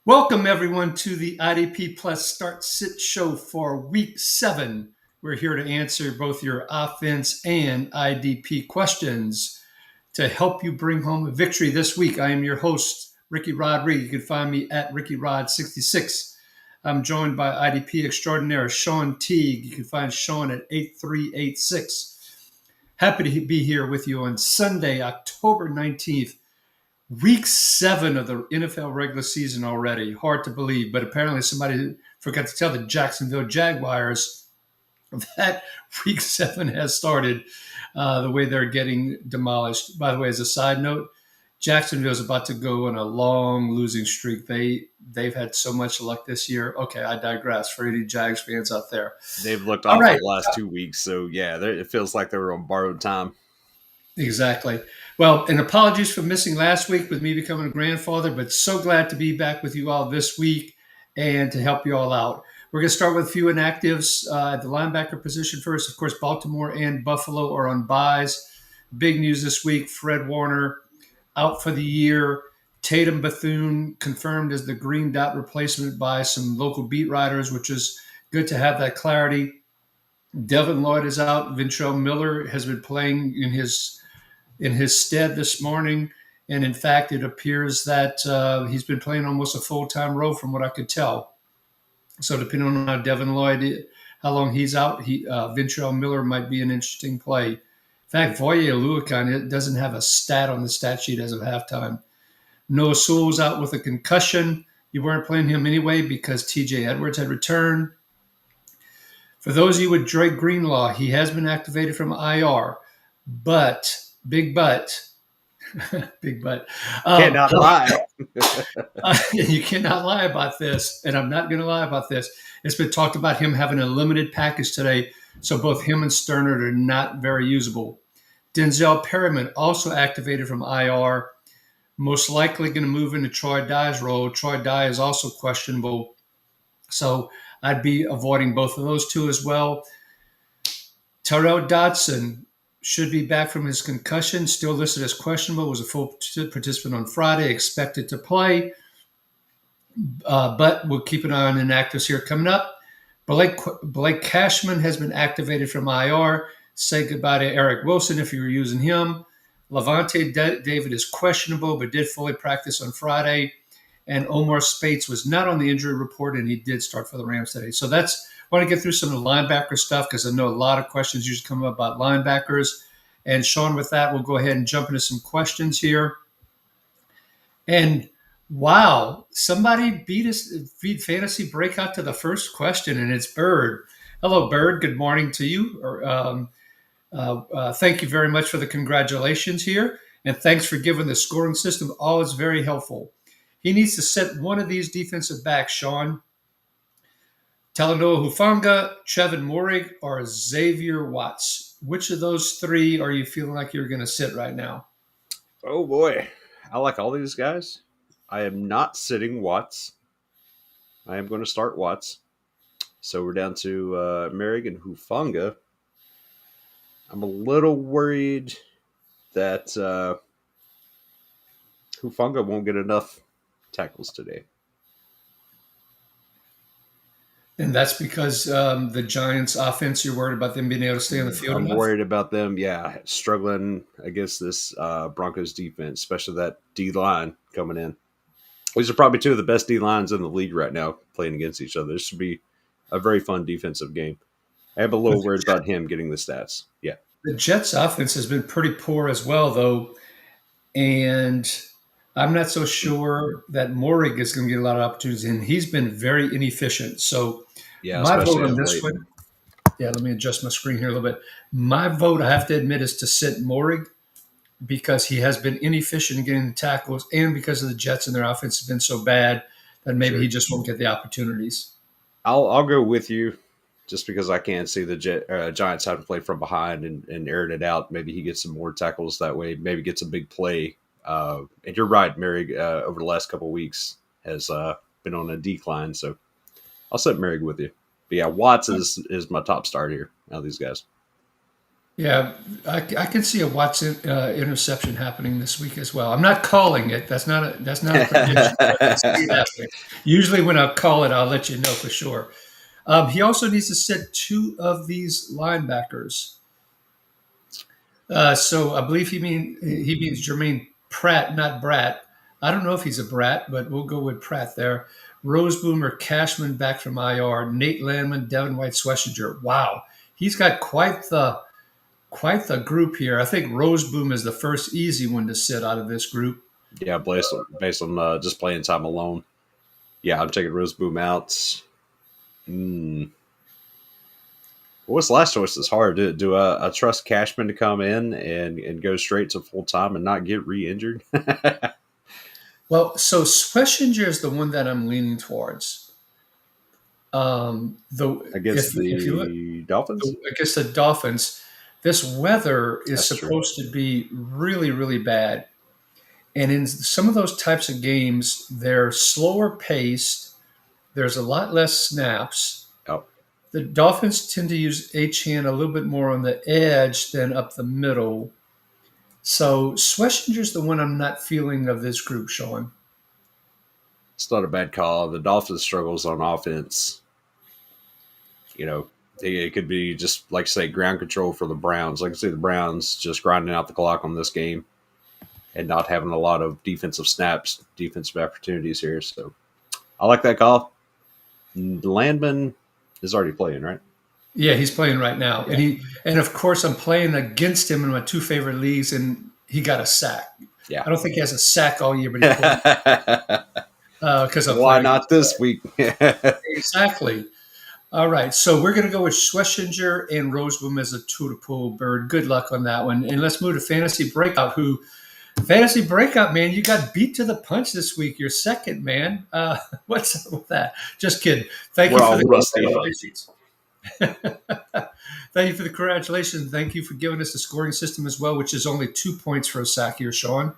Welcome, everyone, to the IDP Plus Start Sit Show for Week 7. We're here to answer both your offense and IDP questions to help you bring home a victory this week. I am your host, Ricky Rodriguez. You can find me at RickyRod66. I'm joined by IDP extraordinaire Shawn Teague. You can find Shawn at 8386. Happy to be here with you on Sunday, October 19th. Week 7 of the NFL regular season already. Hard to believe, but apparently somebody forgot to tell the Jacksonville Jaguars that Week 7 has started the way they're getting demolished. By the way, as a side note, Jacksonville is about to go on a long losing streak. They've had so much luck this year. Okay, I digress for any Jags fans out there. They've looked off the last 2 weeks, so yeah, it feels like they were on borrowed time. Exactly. Well, and apologies for missing last week with me becoming a grandfather, but so glad to be back with you all this week and to help you all out. We're going to start with a few inactives at the linebacker position first. Of course, Baltimore and Buffalo are on byes. Big news this week, Fred Warner out for the year. Tatum Bethune confirmed as the green dot replacement by some local beat writers, which is good to have that clarity. Devin Lloyd is out. Ventrell Miller has been playing in his stead this morning. And in fact, it appears that he's been playing almost a full-time role from what I could tell. So depending on how Devin Lloyd, how long he's out, Ventrell Miller might be an interesting play. In fact, Voye Aluakon doesn't have a stat on the stat sheet as of halftime. Noah Sewell's out with a concussion. You weren't playing him anyway because TJ Edwards had returned. For those of you with Drake Greenlaw, he has been activated from IR, but big but. Cannot lie. You cannot lie about this, and I'm not going to lie about this. It's been talked about him having a limited package today, so both him and Sternert are not very usable. Denzel Perryman also activated from IR, most likely going to move into Troy Dye's role. Troy Dye is also questionable, so I'd be avoiding both of those two as well. Terrell Dodson should be back from his concussion, still listed as questionable, was a full participant on Friday, expected to play. But we'll keep an eye on inactives here coming up. Blake Cashman has been activated from IR. Say goodbye to Eric Wilson if you were using him. Levante David is questionable, but did fully practice on Friday. And Omar Spates was not on the injury report, and he did start for the Rams today. So I want to get through some of the linebacker stuff because I know a lot of questions usually come up about linebackers. And Shawn, with that, we'll go ahead and jump into some questions here. And wow, somebody beat Fantasy Breakout to the first question, and it's Bird. Hello, Bird. Good morning to you. Thank you very much for the congratulations here. And thanks for giving the scoring system. Always very helpful. He needs to set one of these defensive backs, Shawn. Talanoa Hufanga, Trevin Moehrig, or Xavier Watts. Which of those three are you feeling like you're going to sit right now? Oh, boy. I like all these guys. I am not sitting Watts. I am going to start Watts. So we're down to Moehrig and Hufanga. I'm a little worried that Hufanga won't get enough tackles today. And that's because the Giants' offense, you're worried about them being able to stay on the field I'm enough? worried about them, struggling against this Broncos defense, especially that D-line coming in. These are probably two of the best D-lines in the league right now playing against each other. This should be a very fun defensive game. I am a little worried about him getting the stats. Yeah. The Jets' offense has been pretty poor as well, though, and I'm not so sure that Moehrig is going to get a lot of opportunities, and he's been very inefficient. So my vote on this one, let me adjust my screen here a little bit. My vote, I have to admit, is to sit Moehrig because he has been inefficient in getting the tackles and because of the Jets and their offense has been so bad that maybe he just won't get the opportunities. I'll go with you just because I can't see the Giants having to play from behind and airing it out. Maybe he gets some more tackles that way, maybe gets a big play. And you're right, Moehrig, over the last couple of weeks has been on a decline, so I'll set Moehrig with you. But yeah, Watts is my top start here out of these guys. Yeah, I can see a Watson interception happening this week as well. I'm not calling it. That's not a prediction, but I can see it happening. Usually, when I call it, I'll let you know for sure. He also needs to sit two of these linebackers. So I believe he means Jermaine Pratt, not Brat. I don't know if he's a Brat, but we'll go with Pratt there. Roseboom or Cashman back from IR. Nate Landman, Devin White, Schlesinger. Wow, he's got quite the group here. I think Roseboom is the first easy one to sit out of this group. Yeah, based on just playing time alone. Yeah, I'm taking Roseboom out. Hmm. Well, what's the last choice is hard. Do I trust Cashman to come in and go straight to full time and not get re injured? Well, so Schlesinger is the one that I'm leaning towards. Though Against if you look, the Dolphins? I guess the Dolphins, this weather is That's true. supposed to be really, really bad. And in some of those types of games, they're slower paced. There's a lot less snaps. Oh, The Dolphins tend to use Achane a little bit more on the edge than up the middle. So Schlesinger's the one I'm not feeling of this group, Sean. it's not a bad call. The Dolphins struggles on offense. You know, it could be just like say ground control for the Browns. Like I say, the Browns just grinding out the clock on this game and not having a lot of defensive snaps, defensive opportunities here. So I like that call. Landman is already playing, right? Yeah, he's playing right now, and Yeah. and of course I'm playing against him in my two favorite leagues, and he got a sack. Yeah. I don't think he has a sack all year, but he played because I'm Why playing not this week? exactly. All right, so we're going to go with Schlesinger and Roseboom as a two to pull bird. Good luck on that one, and let's move to Fantasy Breakout. Fantasy Breakout, man, you got beat to the punch this week. You're second, man. What's up with that? Just kidding. Thank We're you for all the rusty. congratulations. Thank you for the congratulations. Thank you for giving us the scoring system as well, which is only 2 points for a sack here, Sean.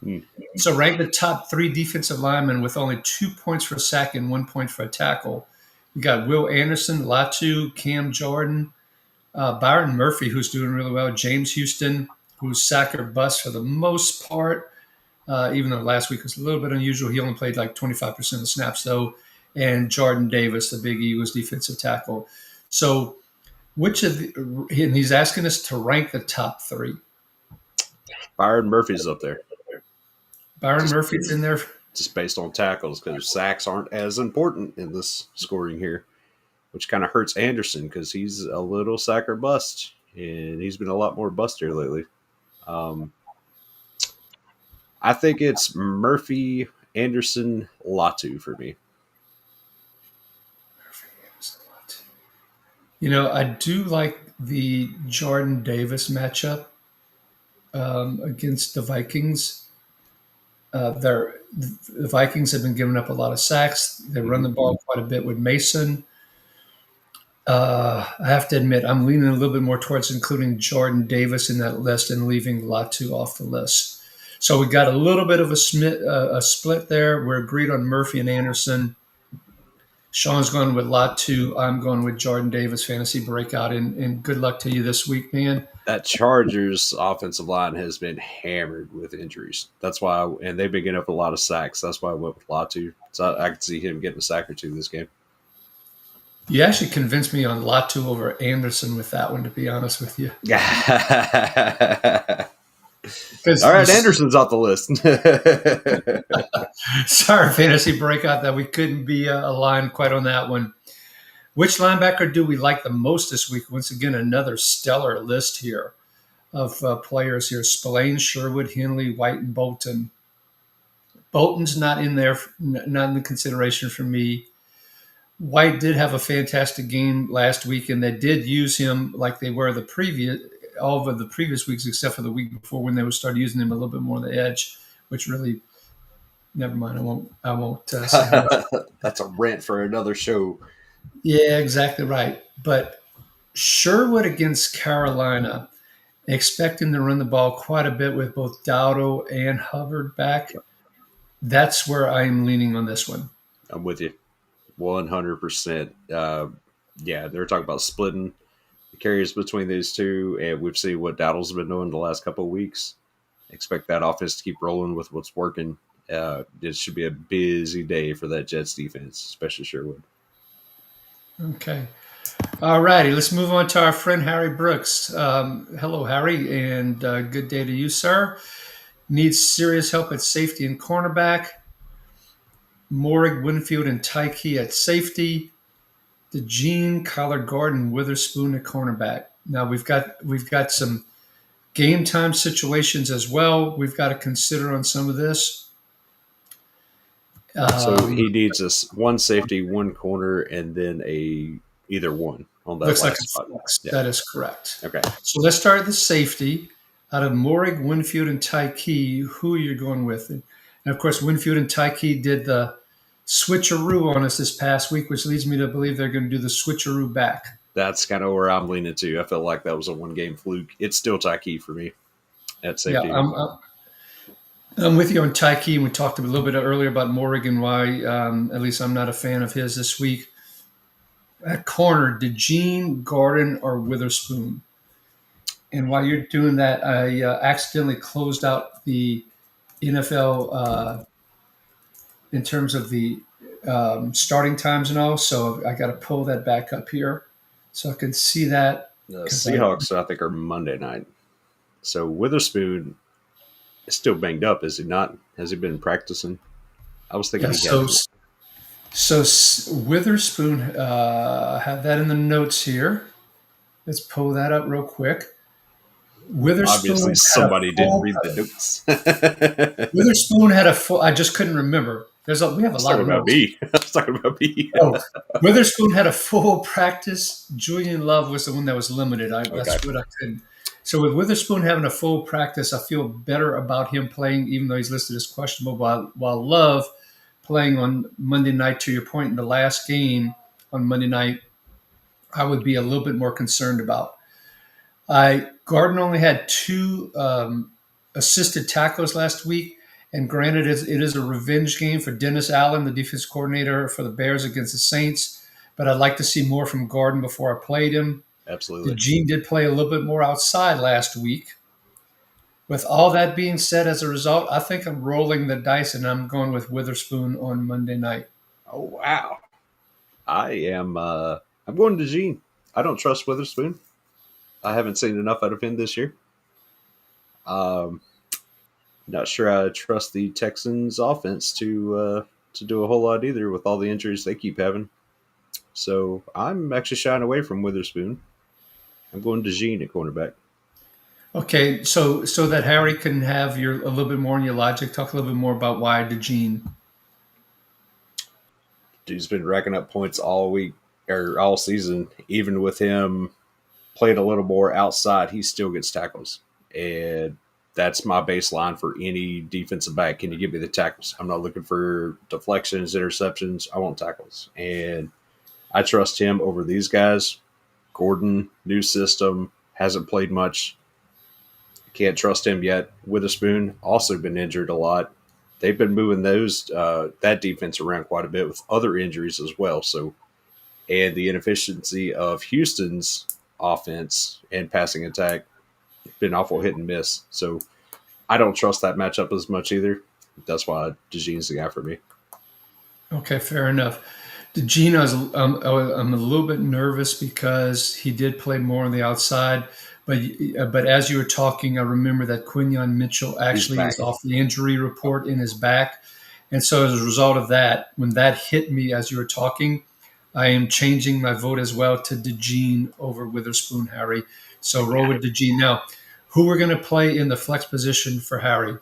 Hmm. So rank the top three defensive linemen with only 2 points for a sack and 1 point for a tackle. We got Will Anderson, Latu, Cam Jordan, Byron Murphy, who's doing really well, James Houston, who's sack or bust for the most part, even though last week was a little bit unusual. He only played like 25% of the snaps, though, and Jordan Davis, the big Eagles defensive tackle. So which of the, and he's asking us to rank the top three. Byron Murphy's up there. Byron Just Murphy's in there. just based on tackles because sacks aren't as important in this scoring here, which kind of hurts Anderson because he's a little sack or bust, and he's been a lot more bust here lately. Um, I think it's Murphy, Anderson, Latu for me. I do like the Jordan Davis matchup against the Vikings. The Vikings have been giving up a lot of sacks. They run the ball quite a bit with Mason. I have to admit, I'm leaning a little bit more towards including Jordan Davis in that list and leaving Latu off the list. So we got a little bit of a split there. We're agreed on Murphy and Anderson. Sean's going with Latu. I'm going with Jordan Davis fantasy breakout. And good luck to you this week, man. That Chargers offensive line has been hammered with injuries. That's why, and they've been getting up a lot of sacks. That's why I went with Latu. So I could see him getting a sack or two this game. You actually convinced me on Latu over Anderson with that one, to be honest with you. All right, Anderson's off the list. Sorry, fantasy breakout, that we couldn't be aligned quite on that one. Which linebacker do we like the most this week? Once again, another stellar list here of players here. Spillane, Sherwood, Henley, White, and Bolton. Bolton's not in there, not in the consideration for me. White did have a fantastic game last week, and they did use him like they were all of the previous weeks, except for the week before when they would start using him a little bit more on the edge, which really, never mind. I won't say that. That's a rant for another show. Yeah, exactly right. But Sherwood against Carolina, expecting to run the ball quite a bit with both Dowdle and Hubbard back. That's where I'm leaning on this one. I'm with you 100%. Yeah, they're talking about splitting carries between those two, and we've seen what Dowdle's been doing the last couple of weeks. Expect that offense to keep rolling with what's working. It should be a busy day for that Jets defense, especially Sherwood. Okay. All righty. Let's move on to our friend Harry Brooks. Hello, Harry, and good day to you, sir. Needs serious help at safety and cornerback. Morrig, Winfield, and Tyke at safety. DeJean, Kyler Gordon, Witherspoon at cornerback. Now we've got some game time situations as well. We've got to consider on some of this. So Um, he needs us one safety, one corner, and then a either one on that Looks like last a spot. flex. Yeah. That is correct. Okay. So let's start at the safety. Out of Morrig, Winfield, and Tyke, who are you going with? And of course, Winfield and Tyke did the switcheroo on us this past week, which leads me to believe they're going to do the switcheroo back. That's kind of where I'm leaning to. I felt like that was a one game fluke. It's still Tyke for me at Yeah, safety. I'm with you on Tyke. We talked a little bit earlier about Morrig and why, at least I'm not a fan of his this week. At corner, DeJean, Gordon, or Witherspoon? And while you're doing that, I accidentally closed out the NFL in terms of the starting times and all. So I got to pull that back up here so I can see that. The 'Cause Seahawks, I think, are Monday night. So Witherspoon is still banged up, is he not? Has he been practicing? I was thinking yeah, he had. Witherspoon have that in the notes here. Let's pull that up real quick. Obviously, Witherspoon had a somebody didn't full. read the notes. I Witherspoon had a full. I just couldn't remember. We have a was lot talking of about notes. me. I was talking about me. Oh, Witherspoon had a full practice. Julian Love was the one that was limited. Okay. That's what I couldn't. So with Witherspoon having a full practice, I feel better about him playing, even though he's listed as questionable. While Love playing on Monday night, to your point, in the last game on Monday night, I would be a little bit more concerned about. Garden only had two assisted tackles last week. And granted, it is a revenge game for Dennis Allen, the defense coordinator for the Bears against the Saints. But I'd like to see more from Garden before I played him. Absolutely. Gene did play a little bit more outside last week. With all that being said, as a result, I think I'm rolling the dice and I'm going with Witherspoon on Monday night. Oh wow. I am. I'm going to Gene. I don't trust Witherspoon. I haven't seen enough out of him this year. Um, Not sure I trust the Texans' offense to do a whole lot either with all the injuries they keep having. So I'm actually shying away from Witherspoon. I'm going to Gene at cornerback. Okay, so that Harry can have your a little bit more in your logic. Talk a little bit more about why DeJean. Dude's been racking up points all week or all season. Even with him playing a little more outside, he still gets tackles. And that's my baseline for any defensive back. Can you give me the tackles? I'm not looking for deflections, interceptions. I want tackles. And I trust him over these guys. Gordon, new system, hasn't played much. Can't trust him yet. Witherspoon, also been injured a lot. They've been moving that defense around quite a bit with other injuries as well. So, and the inefficiency of Houston's offense and passing attack been awful hit and miss. So I don't trust that matchup as much either. That's why DeJean's the guy for me. Okay, fair enough. DeJean, I'm a little bit nervous because he did play more on the outside. But as you were talking, I remember that Quinyon Mitchell actually is off the injury report in his back. And so as a result of that, when that hit me as you were talking, I am changing my vote as well to DeJean over Witherspoon, Harry. So roll with DeJean. Now, who we're going to play in the flex position for Harry?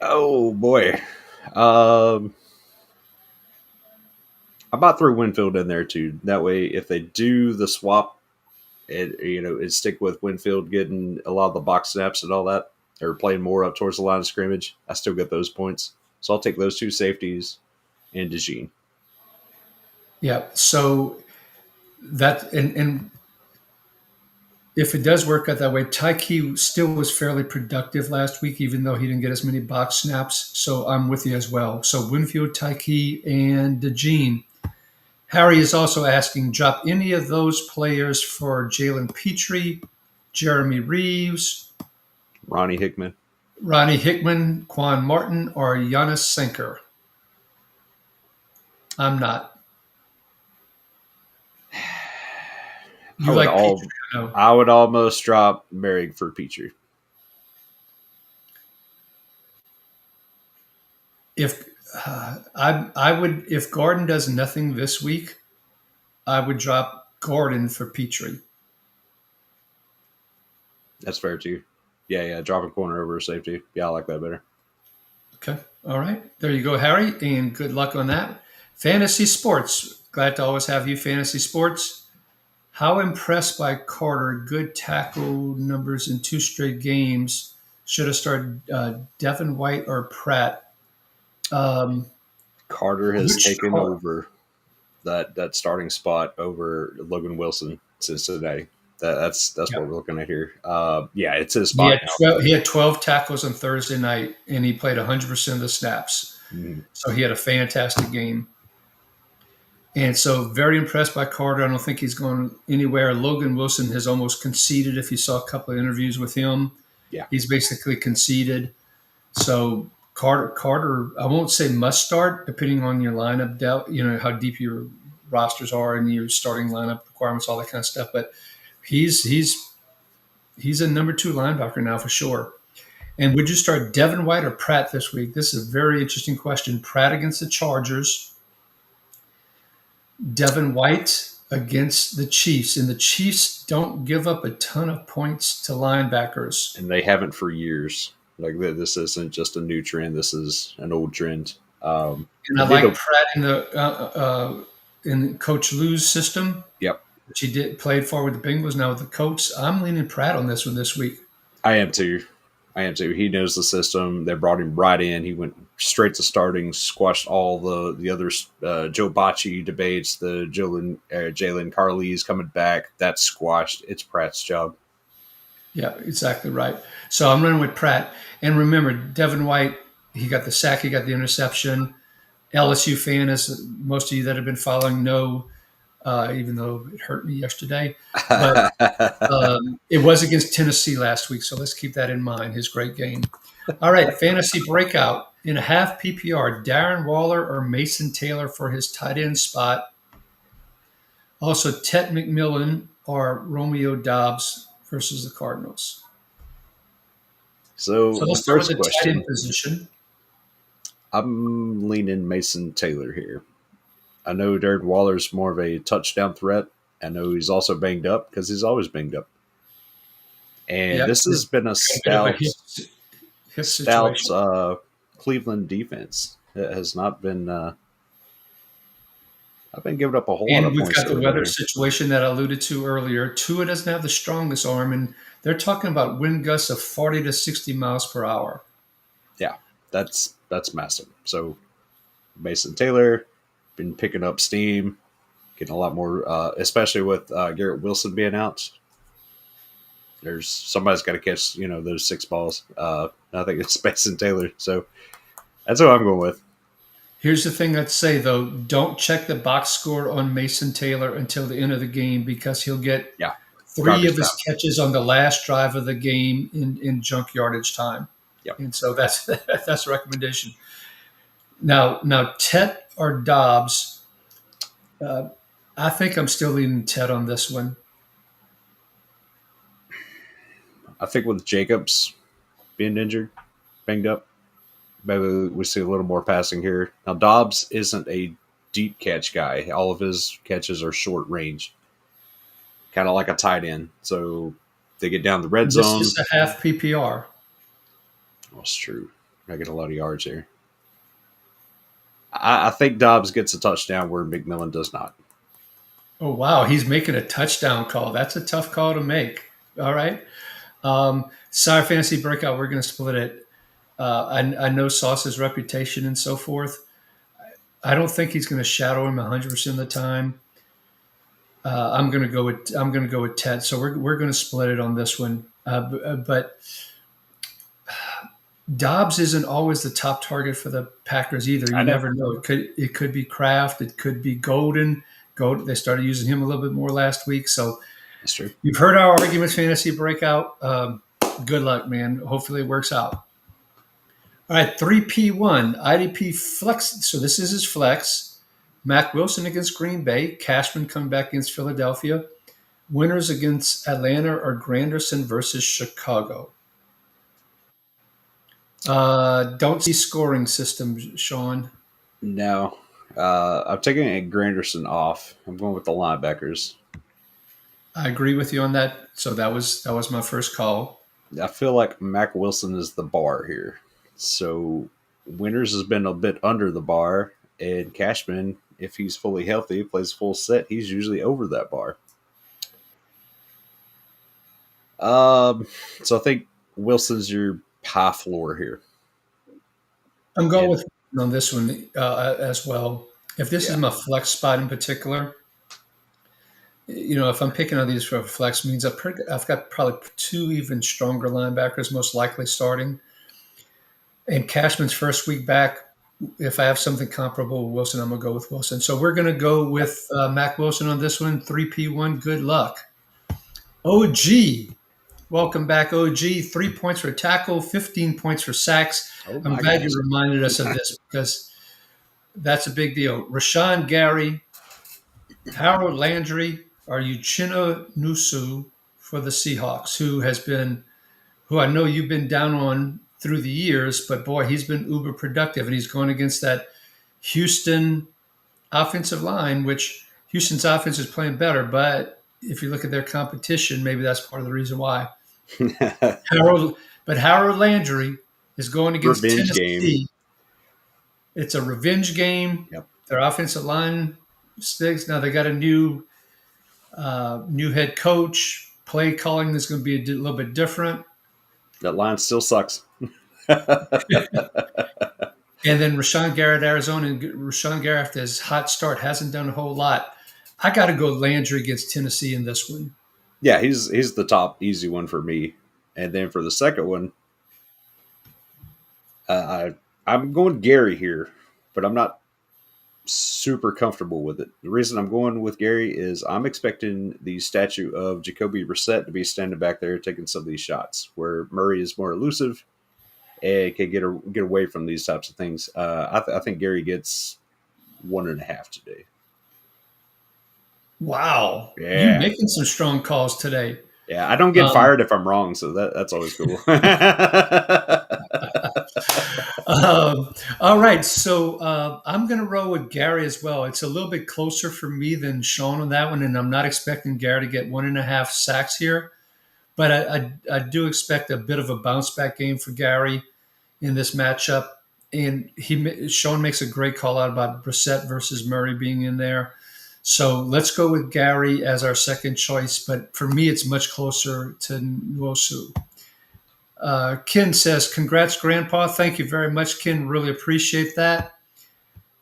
Oh boy. I might throw Winfield in there too. That way, if they do the swap, it stick with Winfield getting a lot of the box snaps and all that, or playing more up towards the line of scrimmage. I still get those points, so I'll take those two safeties and DeJean. Yeah. So that and if it does work out that way, Tyke still was fairly productive last week, even though he didn't get as many box snaps. So I'm with you as well. So Winfield, Tyke, and DeJean. Harry is also asking, drop any of those players for Jalen Petrie, Jeremy Reeves, Ronnie Hickman. Ronnie Hickman, Quan Martin, or Giannis Senker. I'm not. I You would like Petrie? all No. I would almost drop Merrick for Petrie. If I would, if Gordon does nothing this week, I would drop Gordon for Petrie. That's fair too. Yeah, yeah. Dropping corner over safety. Yeah, I like that better. Okay. All right. There you go, Harry, and good luck on that. Fantasy sports. Glad to always have you, fantasy sports. How impressed by Carter? Good tackle numbers in 2 straight games. Should have started Devin White or Pratt. Um, Carter has which taken Car- over that starting spot over Logan Wilson since today. That's yeah. what we're looking at here. Yeah, it's his He spot had now. 12, he had 12 tackles on Thursday night, and he played 100% of the snaps. Mhm. So he had a fantastic game. And so very impressed by Carter. I don't think he's going anywhere. Logan Wilson has almost conceded. If you saw a couple of interviews with him, Yeah, he's basically conceded. So Carter, I won't say must start, depending on your lineup depth, how deep your rosters are and your starting lineup requirements, all that kind of stuff. But he's a number 2 linebacker now for sure. And would you start Devin White or Pratt this week? This is a very interesting question. Pratt against the Chargers, Devin White against the Chiefs, and the Chiefs don't give up a ton of points to linebackers. and they haven't for years. Like this isn't just a new trend. This is an old trend. And I I did like a Pratt in Coach Lou's system, Yep. which he did played for with the Bengals. Now with the Colts, I'm leaning Pratt on this one this week. I am too. I am too. He knows the system. They brought him right in. He went straight to starting, squashed all the other Joe Bocci debates. The Jalen Carley's coming back. That's squashed. It's Pratt's job. Yeah, exactly right. So I'm running with Pratt. And remember, Devin White, he got the sack, he got the interception. LSU fan, as most of you that have been following know, even though it hurt me yesterday. But it was against Tennessee last week, so let's keep that in mind. His great game. All right, fantasy breakout in a half PPR: Darren Waller or Mason Taylor for his tight end spot. Also, Tet McMillan or Romeo Dobbs versus the Cardinals. So So the let's start with first the tight question, end position. I'm leaning Mason Taylor here. I know Darren Waller's more of a touchdown threat. I know he's also banged up because he's always banged up. And Yep, this has been a a bit of a hip stout situation. Cleveland defense. It has not been. I've been giving up a whole lot And of we've points got to the them weather here. situation that I alluded to earlier. Tua doesn't have the strongest arm, and they're talking about wind gusts of 40 to 60 miles per hour. Yeah, that's massive. So Mason Taylor been picking up steam, getting a lot more, especially with Garrett Wilson being out. There's somebody's got to catch those 6 balls. I think it's Mason Taylor. So that's what I'm going with. Here's the thing I'd say, though. Don't check the box score on Mason Taylor until the end of the game because he'll get Yeah, 3 garbage of his time. catches on the last drive of the game in junk yardage time. Yep. And so that's that's a recommendation. Now Tet or Dobbs, uh, I think I'm still leaning Tet on this one. I think with Jacobs being injured, banged up, maybe we see a little more passing here. Now Dobbs isn't a deep catch guy. All of his catches are short range, kind of like a tight end. So they get down the red This zone. is a half PPR. That's true. I get a lot of yards here. I think Dobbs gets a touchdown where McMillan does not. Oh wow, he's making a touchdown call. That's a tough call to make. All right. Sorry, fantasy breakout. We're going to split it. I know Sauce's reputation and so forth. I don't think he's going to shadow him 100% of the time. I'm going to go with Ted. So we're going to split it on this one. But Dobbs isn't always the top target for the Packers either. I You know. never know. It could be Kraft. It could be Golden. They started using him a little bit more last week. So That's true. you've heard our arguments, fantasy breakout. Good luck, man. Hopefully it works out. All right, 3P1, IDP flex. So this is his flex. Mac Wilson against Green Bay. Cashman coming back against Philadelphia. Winners against Atlanta are Granderson versus Chicago. Don't see scoring system, Shawn. No, I'm taking Granderson off. I'm going with the linebackers. I agree with you on that. So that was my first call. I feel like Mac Wilson is the bar here. So Winters has been a bit under the bar, and Cashman, if he's fully healthy, plays full set, he's usually over that bar. So I think Wilson's your high floor here. I'm going And with on this one as well. If this is yeah, my flex spot in particular, if I'm picking on these for flex, means I've got probably two even stronger linebackers most likely starting. And Cashman's first week back, if I have something comparable with Wilson, I'm going to go with Wilson. So we're going to go with Mac Wilson on this one, 3P1. Good luck. OG. Welcome back, OG. 3 points for tackle, 15 points for sacks. oh I'm my glad you goodness. reminded us of this because that's a big deal. Rashawn Gary, Harold Landry, or Uchenna Nusu for the Seahawks, who I know you've been down on through the years, but boy, he's been uber productive, and he's going against that Houston offensive line, which Houston's offense is playing better, but if you look at their competition, maybe that's part of the reason why. Harold Landry is going against Revenge game. Tennessee. It's a revenge game. Yep. Their offensive line sticks. Now they got a new head coach. Play calling is going to be a little bit different. That line still sucks. And then Rashawn Garrett, Arizona, and Rashawn Garrett, after his hot start, hasn't done a whole lot. I got to go Landry against Tennessee in this one. Yeah, he's the top easy one for me. And then for the second one, I'm going Gary here, but I'm not super comfortable with it. The reason I'm going with Gary is I'm expecting the statue of Jacoby Brissett to be standing back there taking some of these shots, where Murray is more elusive and can get away from these types of things. I think Gary gets 1.5 today. Wow. You Yeah. making some strong calls today. Yeah, I don't get fired if I'm wrong, so that's always cool. All right. So I'm going to roll with Gary as well. It's a little bit closer for me than Shawn on that one, and I'm not expecting Gary to get 1.5 sacks here. But I do expect a bit of a bounce back game for Gary in this matchup. And Shawn makes a great call out about Brissett versus Murray being in there. So let's go with Gary as our second choice. But for me, it's much closer to Nwosu. Ken says, congrats, Grandpa. Thank you very much, Ken. Really appreciate that.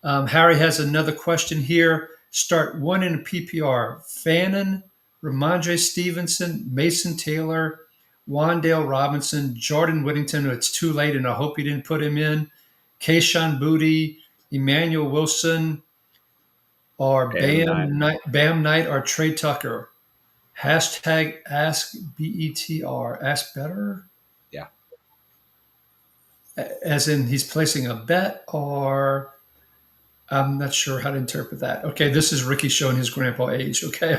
Harry has another question here. Start one in a PPR. Fannin, Ramondre Stevenson, Mason Taylor, Wandale Robinson, Jordan Whittington. It's too late, and I hope you didn't put him in. Kayshawn Booty, Emmanuel Wilson, or Bam Knight, or Trey Tucker. Hashtag Ask BETR. Ask better? Yeah. As in he's placing a bet, or I'm not sure how to interpret that. Okay, this is Ricky showing his grandpa age. Okay.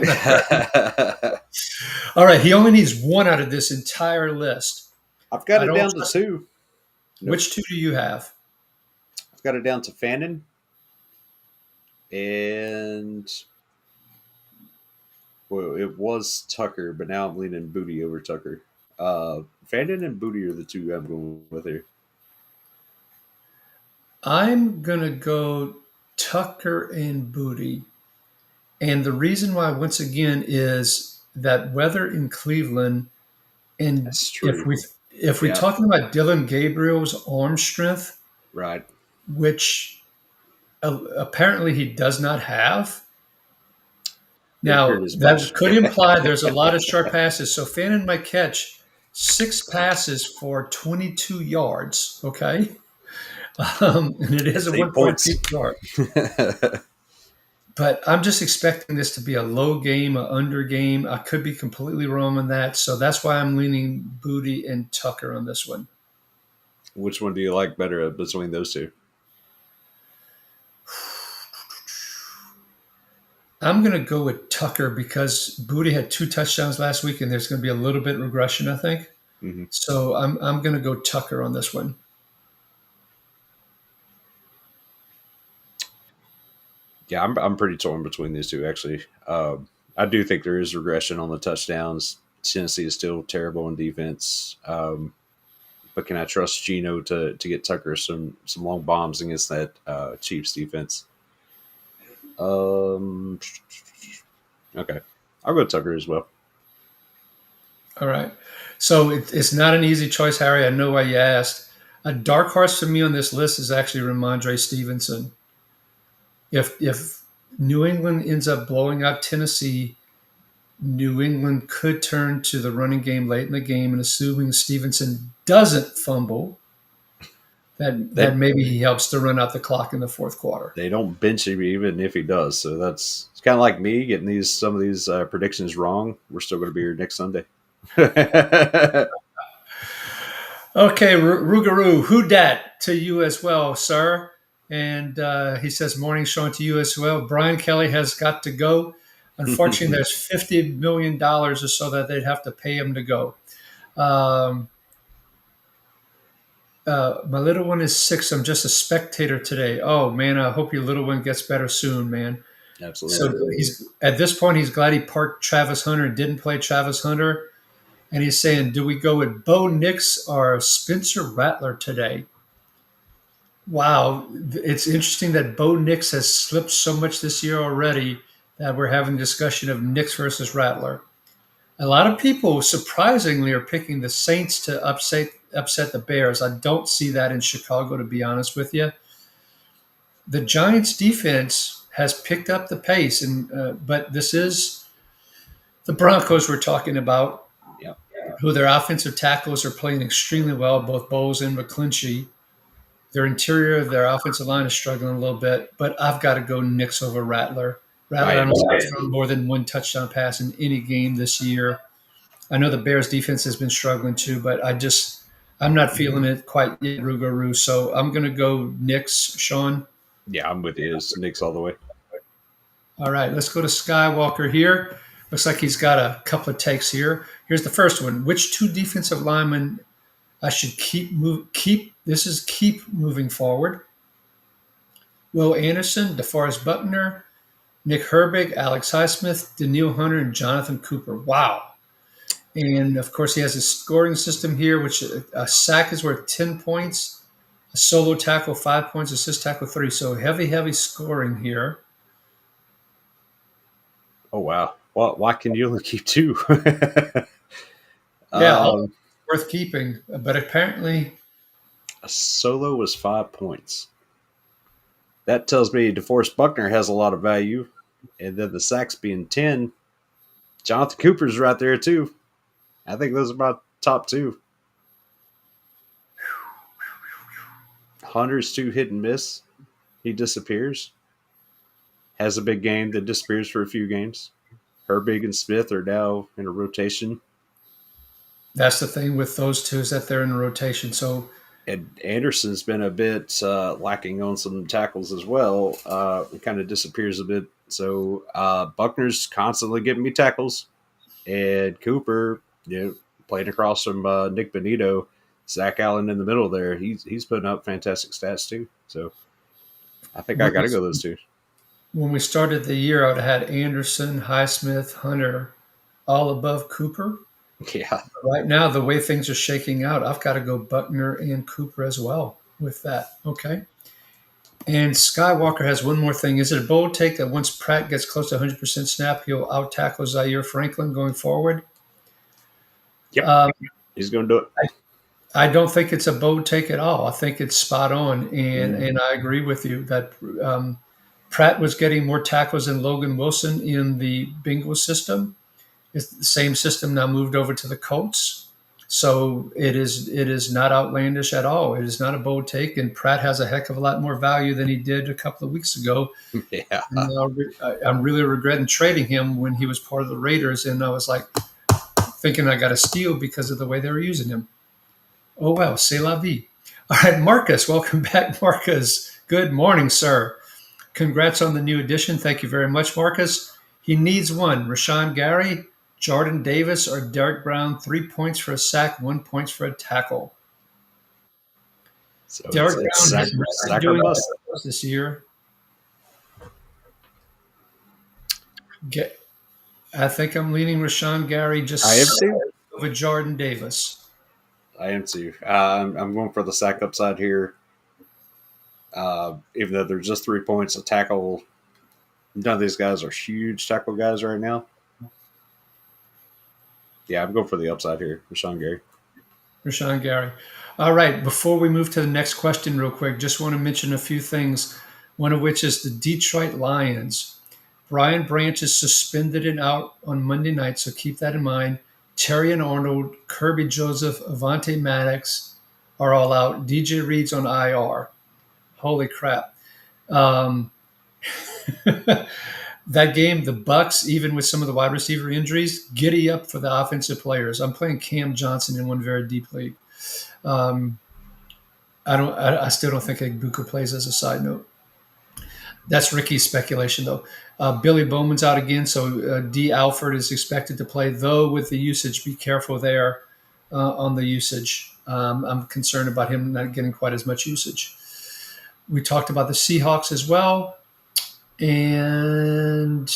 All right, he only needs one out of this entire list. I've got it down to 2. Nope. Which 2 do you have? I've got it down to Fannin and well, it was Tucker, but now I'm leaning Booty over Tucker. Fannin and Booty are the 2 I'm going with here. I'm going to go Tucker and Booty. And the reason why, once again, is that weather in Cleveland. And That's true. if we're talking about Dylan Gabriel's arm strength, right, which apparently he does not have. Now, that could imply there's a lot of short passes. So Fannin might catch 6 passes for 22 yards, okay? And it is a 1.2 yard. but I'm just expecting this to be a low game, a under game. I could be completely wrong on that. So that's why I'm leaning Booty and Tucker on this one. Which one do you like better between those two? I'm going to go with Tucker because Booty had 2 touchdowns last week, and there's going to be a little bit of regression, I think. Mm-hmm. So I'm going to go Tucker on this one. Yeah, I'm pretty torn between these two, actually. I do think there is regression on the touchdowns. Tennessee is still terrible in defense. But can I trust Geno to get Tucker some long bombs against that Chiefs defense? Okay. I'll go Tucker as well. All right. So it's not an easy choice, Harry. I know why you asked. A dark horse for me on this list is actually Ramondre Stevenson. If New England ends up blowing out Tennessee, New England could turn to the running game late in the game, and assuming Stevenson doesn't fumble, that They maybe he helps to run out the clock in the fourth quarter. they don't bench him even if he does. So that's it's kind of like me getting some of these predictions wrong. We're still going to be here next Sunday. Okay, Rugaroo, who dat to you as well, sir? And he says, morning, Shawn, to you as well. Brian Kelly has got to go. Unfortunately, there's $50 million or so that they'd have to pay him to go. Um, my little one is 6. I'm just a spectator today. Oh, man, I hope your little one gets better soon, man. Absolutely. So he's at this point, he's glad he parked Travis Hunter and didn't play Travis Hunter. And he's saying, do we go with Bo Nix or Spencer Rattler today? Wow. It's interesting that Bo Nix has slipped so much this year already that we're having discussion of Nix versus Rattler. A lot of people, surprisingly, are picking the Saints to upset the Bears. I don't see that in Chicago, to be honest with you. The Giants' defense has picked up the pace, but this is the Broncos we're talking about, Yeah. who their offensive tackles are playing extremely well, both Bowles and McClinchy. Their interior of their offensive line is struggling a little bit, but I've got to go Nix over Rattler. I Rattler, I am. don't think he's thrown more than 1 touchdown pass in any game this year. I know the Bears defense has been struggling too, but I'm not feeling it quite yet, Rugaroo. So I'm going to go Nix, Shawn. Yeah, I'm with you. It's Knicks all the way. All right, let's go to Skywalker here. Looks like he's got a couple of takes here. Here's the first one. Which 2 defensive linemen I should keep moving forward? Will Anderson, DeForest Buckner, Nick Herbig, Alex Highsmith, Daniil Hunter, and Jonathan Cooper. Wow. And of course, he has a scoring system here, which a sack is worth 10 points, a solo tackle 5 points, assist tackle 3. So heavy scoring here. Oh wow. Well, why can you only keep 2? Yeah, worth keeping. But apparently, A solo was 5 points. That tells me DeForest Buckner has a lot of value, and then the sacks being 10. Jonathan Cooper's right there too. I think those are my top 2. Hunter's too hit and miss. He disappears. Has a big game, then disappears for a few games. Herbig and Smith are now in a rotation. that's the thing with those 2 is that they're in a rotation. So And Anderson's been a bit lacking on some tackles as well. It kind of disappears a bit. So Buckner's constantly giving me tackles. And Cooper, playing across from Nick Benito, Zach Allen in the middle there, he's putting up fantastic stats too. So I think I got to go those 2. when we started the year, I would have had Anderson, Highsmith, Hunter, all above Cooper. Yeah. Right now, the way things are shaking out, I've got to go Buckner and Cooper as well with that. Okay. And Skywalker has one more thing. Is it a bold take that once Pratt gets close to 100% snap, he'll out tackle Zaire Franklin going forward? Yep. He's going to do it. I don't think it's a bold take at all. I think it's spot on, and I agree with you that Pratt was getting more tackles than Logan Wilson in the Bengals system. It's the same system now moved over to the Colts. So it is not outlandish at all. It is not a bold take, and Pratt has a heck of a lot more value than he did a couple of weeks ago. Yeah. And I'm really regretting trading him when he was part of the Raiders, and I was like thinking I got a steal because of the way they were using him. Oh well, c'est la vie. All right, Marcus, welcome back, Marcus. Good morning, sir. Congrats on the new addition. Thank you very much, Marcus. He needs one. Rashawn Gary, Jordan Davis, or Derek Brown. 3 points for a sack, 1 point for a tackle. So Derek it's Brown has not been sack or doing bust. this year. Get, I think I'm leaning Rashawn Gary I am just too. over Jordan Davis. I am too. I'm going for the sack upside here. Even though there's just 3 points, a tackle. None of these guys are huge tackle guys right now. Yeah, I'm going for the upside here, Rashawn Gary. Rashawn Gary. All right. Before we move to the next question, real quick, just want to mention a few things. One of which is the Detroit Lions. Brian Branch is suspended and out on Monday night, so keep that in mind. Terry and Arnold, Kirby Joseph, Avante Maddox are all out. DJ Reed's on IR. Holy crap. Um, that game, the Bucks, even with some of the wide receiver injuries, giddy up for the offensive players. I'm playing Cam Johnson in one very deep league. Um, I still don't think Ibuka plays as a side note. That's Ricky's speculation, though. Billy Bowman's out again, so D. Alford is expected to play, though with the usage. Be careful there on the usage. I'm concerned about him not getting quite as much usage. We talked about the Seahawks as well, and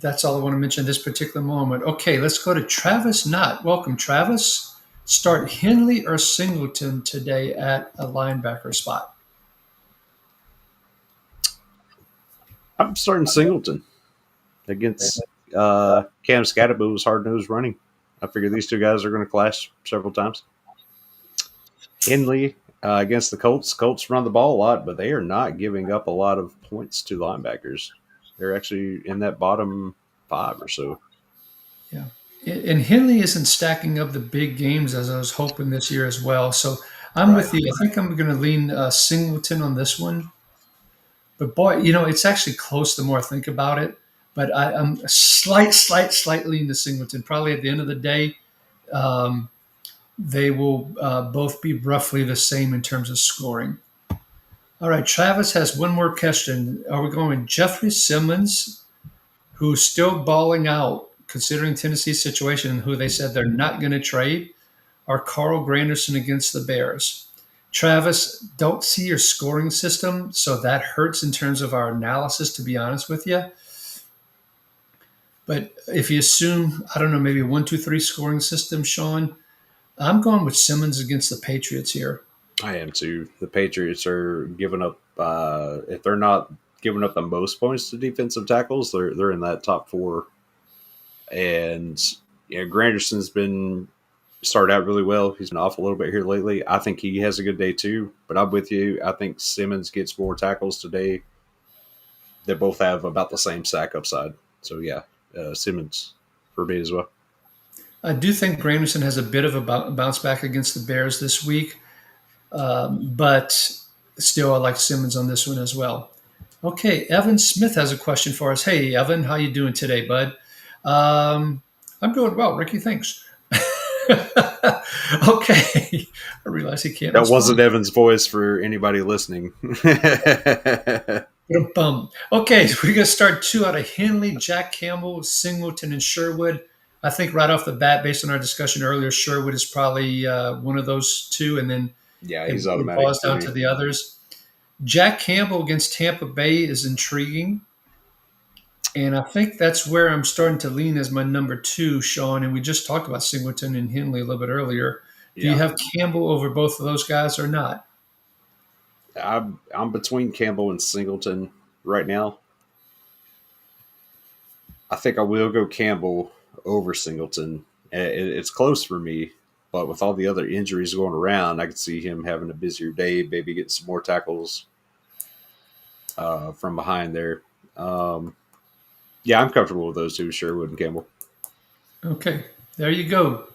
that's all I want to mention at this particular moment. Okay, let's go to Travis Knott. Welcome, Travis. Start Henley or Singleton today at a linebacker spot. I'm starting Singleton against Cam Scatterbu's hard nosed running. I figure these two guys are going to clash several times. Henley against the Colts. Colts run the ball a lot, but they are not giving up a lot of points to linebackers. They're actually in that bottom 5 or so. Yeah. And Henley isn't stacking up the big games as I was hoping this year as well. So I'm Right. with you. I think I'm going to lean Singleton on this one. But boy, it's actually close the more I think about it. But I'm a slight lean to Singleton. Probably at the end of the day, um, they will both be roughly the same in terms of scoring. All right, Travis has one more question. Are we going Jeffrey Simmons, who's still balling out, considering Tennessee's situation and who they said they're not going to trade, or Carl Granderson against the Bears? Travis, don't see your scoring system, so that hurts in terms of our analysis, to be honest with you. But if you assume, I don't know, maybe 1, 2, 3 scoring system, Shawn, I'm going with Simmons against the Patriots here. I am too. The Patriots are giving up, if they're not giving up the most points to defensive tackles, they're in that top 4. And Granderson's been started out really well. He's been off a little bit here lately. I think he has a good day too, but I'm with you. I think Simmons gets more tackles today. They both have about the same sack upside. So yeah, Simmons for me as well. I do think Granderson has a bit of a bounce back against the Bears this week, but still I like Simmons on this one as well. Okay, Evan Smith has a question for us. Hey, Evan, how you doing today, bud? I'm doing well, Ricky. Thanks. Okay, I realize he can't. That wasn't Evan's voice for anybody listening. Okay, so we're going to start 2 out of Henley, Jack Campbell, Singleton, and Sherwood. I think right off the bat, based on our discussion earlier, Sherwood is probably one of those 2, and then Yeah, it he's automatic. falls down to the others. Jack Campbell against Tampa Bay is intriguing. And I think that's where I'm starting to lean as my number 2, Shawn. And we just talked about Singleton and Henley a little bit earlier. Do you have Campbell over both of those guys or not? I'm between Campbell and Singleton right now. I think I will go Campbell over Singleton. It's close for me, but with all the other injuries going around, I could see him having a busier day, maybe getting some more tackles from behind there. Yeah, I'm comfortable with those 2, Sherwood and Campbell. Okay, there you go.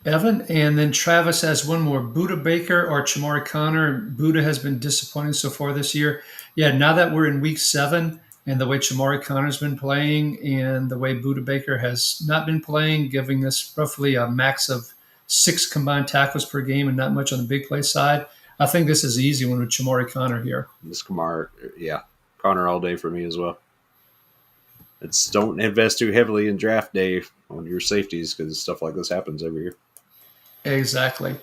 Evan, and then Travis has one more. Buda Baker or Chamari Connor. Buda has been disappointing so far this year. Yeah, now that we're in week 7 and the way Chamari Connor's been playing and the way Buda Baker has not been playing, giving us roughly a max of 6 combined tackles per game and not much on the big play side, I think this is an easy one with Chamari Connor here. This Kamar, yeah, Connor all day for me as well. It's don't invest too heavily in draft day on your safeties because stuff like this happens every year. Exactly.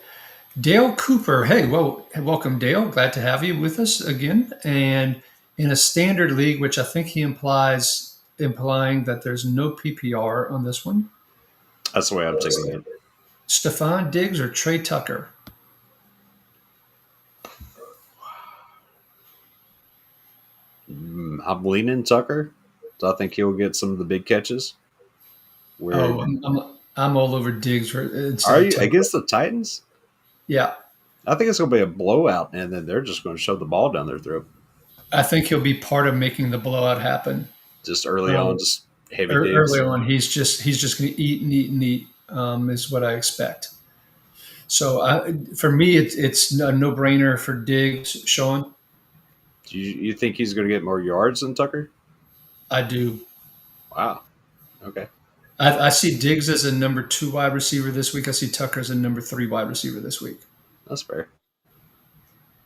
Dale Cooper. Hey, well, welcome, Dale. Glad to have you with us again. And in a standard league, which I think he implies implying that there's no PPR on this one. That's the way I'm taking it. Stephon Diggs or Trey Tucker? I'm leaning Tucker, so I think he'll get some of the big catches. Where Oh, I'm all over Diggs instead are of you Tucker. against the Titans? Yeah, I think it's going to be a blowout, and then they're just going to shove the ball down their throat I think he'll be part of making the blowout happen. just early on, Early, just heavy early digs. on, he's just going to eat and eat and eat. Is what I expect. So for me, it's a no brainer for Diggs, Sean. Do you think he's going to get more yards than Tucker? I do. Wow. Okay, I see Diggs as a number 2 wide receiver this week. I see Tucker as a number 3 wide receiver this week. that's fair.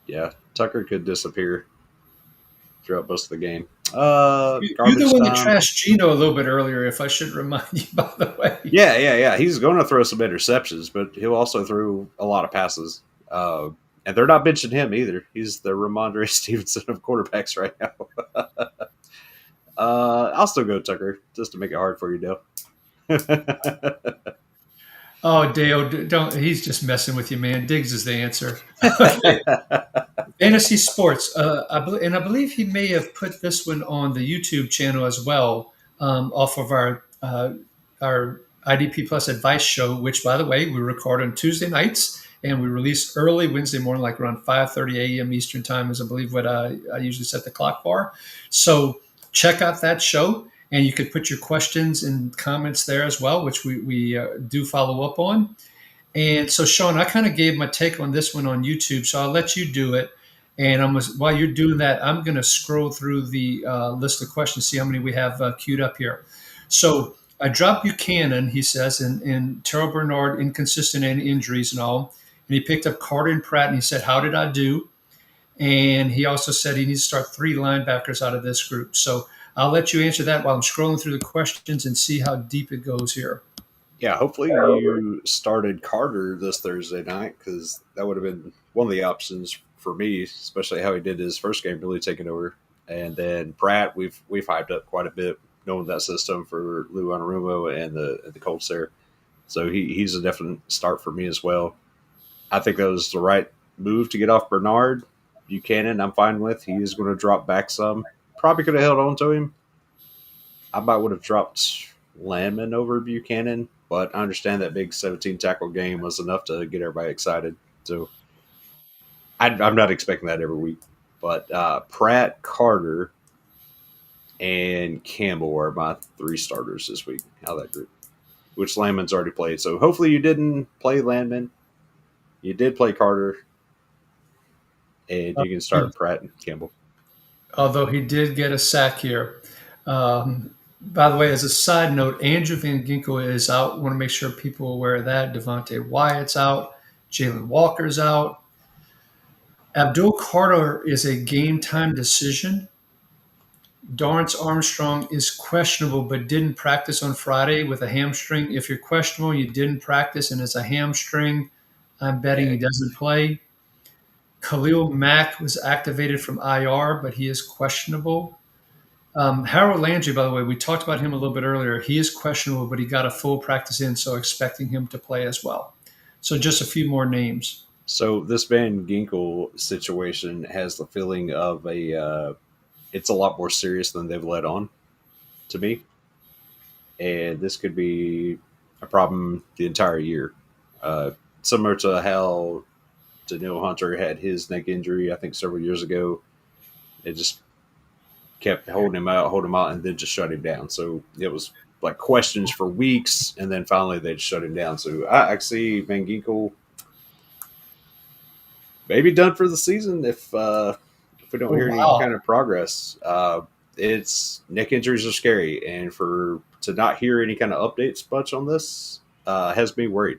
Yeah, Tucker could disappear throughout most of the game. You're the Garbage one that time. trashed Gino a little bit earlier, if I should remind you, by the way. Yeah. He's going to throw some interceptions, but he'll also throw a lot of passes. And they're not benching him either. He's the Ramondre Stevenson of quarterbacks right now. I'll still go Tucker just to make it hard for you, Dale. Oh, Dale, don't. He's just messing with you, man. Diggs is the answer. Okay. Fantasy sports. And I believe he may have put this one on the YouTube channel as well, off of our IDP Plus Advice show. Which, by the way, we record on Tuesday nights and we release early Wednesday morning, like around 5:30 a.m. Eastern time, is I believe what I usually set the clock for. So check out that show, and you could put your questions and comments there as well, which we do follow up on. And so, Sean, I kind of gave my take on this one on YouTube, so I'll let you do it. And while you're doing that, I'm going to scroll through the list of questions, see how many we have queued up here. So I dropped Buchanan, he says, and Terrell Bernard, inconsistent and injuries and all. And he picked up Carter and Pratt, and he said, how did I do? And he also said he needs to start 3 linebackers out of this group. So I'll let you answer that while I'm scrolling through the questions and see how deep it goes here. Yeah, hopefully you started Carter this Thursday night because that would have been one of the options for me, especially how he did his first game, really taking over. And then Pratt, we've hyped up quite a bit, knowing that system for Lou Anarumo and the Colts there. So he's a definite start for me as well. I think that was the right move to get off Bernard. Buchanan, I'm fine with. He is going to drop back some. Probably could have held on to him. I might would have dropped Landman over Buchanan, but I understand that big 17 tackle game was enough to get everybody excited. So I'm not expecting that every week. But Pratt, Carter, and Campbell are my 3 starters this week out of that group, which Landman's already played. So hopefully you didn't play Landman. You did play Carter, and you can start Pratt and Campbell. Although he did get a sack here. By the way, as a side note, Andrew Van Ginkel is out. I want to make sure people are aware of that. Devontae Wyatt's out. Jalen Walker's out. Abdul Carter is a game time decision. Dorrance Armstrong is questionable but didn't practice on Friday with a hamstring. If you're questionable, you didn't practice, and it's a hamstring, I'm betting Yeah. he doesn't play. Khalil Mack was activated from IR, but he is questionable. Harold Landry, by the way, we talked about him a little bit earlier. He is questionable, but he got a full practice in, so expecting him to play as well. So just a few more names. So this Van Ginkel situation has the feeling of it's a lot more serious than they've let on to me, and this could be a problem the entire year. Similar to how Daniil Hunter had his neck injury, I think several years ago. It just kept holding him out, and then just shut him down. So it was like questions for weeks, and then finally they'd shut him down. So I see Van Ginkel maybe done for the season if we don't Oh, hear any wow. kind of progress. It's neck injuries are scary, and for to not hear any kind of updates much on this has me worried.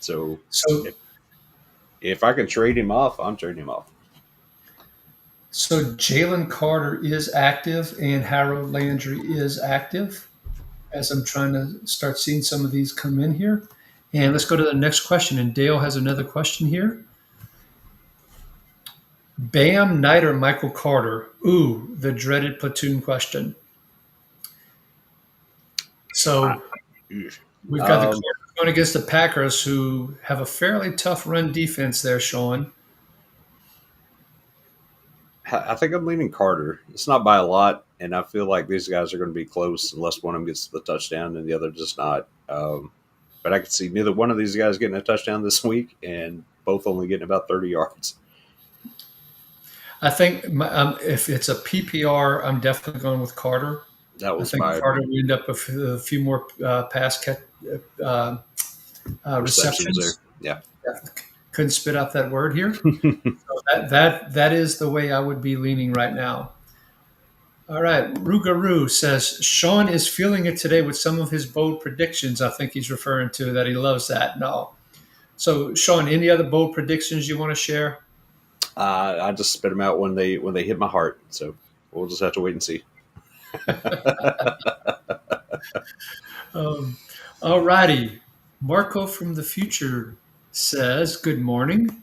So So if if I can trade him off, I'm trading him off. So Jalen Carter is active and Harold Landry is active as I'm trying to start seeing some of these come in here. And let's go to the next question. And Dale has another question here. Bam Knight or Michael Carter? Ooh, the dreaded platoon question. I, So we've got the um, Cardinals going against the Packers, who have a fairly tough run defense there, Shawn. I think I'm leaning Carter. It's not by a lot, and I feel like these guys are going to be close unless one of them gets the touchdown and the other does not. But I could see neither one of these guys getting a touchdown this week, and both only getting about 30 yards. I think if it's a PPR, I'm definitely going with Carter. That I was think my Carter will end up with a few more uh, receptions there. receptions. Yeah. Couldn't spit out that word here. So that is the way I would be leaning right now. All right, Rugaroo says Shawn is feeling it today with some of his bold predictions. I think he's referring to that he loves that. No, so Shawn, any other bold predictions you want to share? I just spit them out when they hit my heart. So we'll just have to wait and see. Um, all righty, Marco from the future says good morning,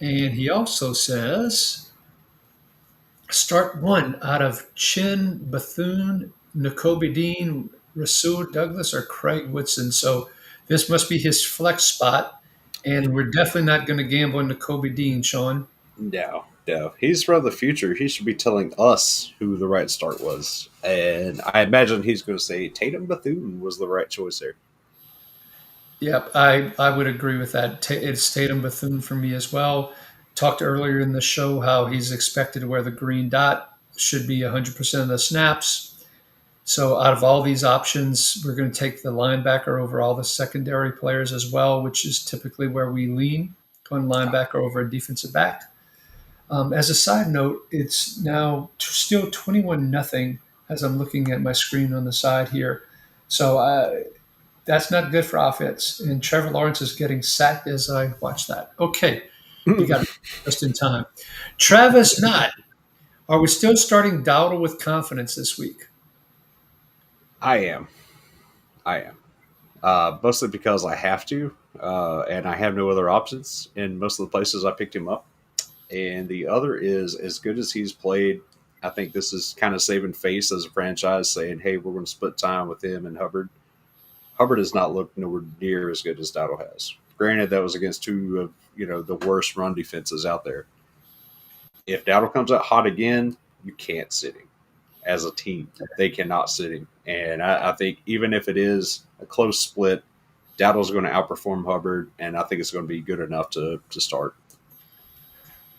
and he also says start one out of Chin, Bethune, N'Kobe Dean, Rasul Douglas, or Craig Woodson. So this must be his flex spot. And we're definitely not going to gamble on N'Kobe Dean, Shawn. No, no. He's from the future. He should be telling us who the right start was. And I imagine he's going to say Tatum Bethune was the right choice there. Yep, I would agree with that. It's Tatum Bethune for me as well. Talked earlier in the show how he's expected to wear the green dot, should be 100% of the snaps. So out of all these options, we're going to take the linebacker over all the secondary players as well, which is typically where we lean, going linebacker over a defensive back. As a side note, it's now still 21 nothing as I'm looking at my screen on the side here. So that's not good for offense. And Trevor Lawrence is getting sacked as I watch that. Okay, he got it just in time. Travis Knott, are we still starting Dowdle with confidence this week? I am. I am. Mostly because I have to, and I have no other options in most of the places I picked him up. And the other is as good as he's played. I think this is kind of saving face as a franchise, saying, "Hey, we're going to split time with him and Hubbard." Hubbard has not looked nowhere near as good as Dowdle has. Granted, that was against two of the worst run defenses out there. If Dowdle comes out hot again, you can't sit him as a team. They cannot sit him, and I think even if it is a close split, Dowdle's going to outperform Hubbard, and I think it's going to be good enough to start.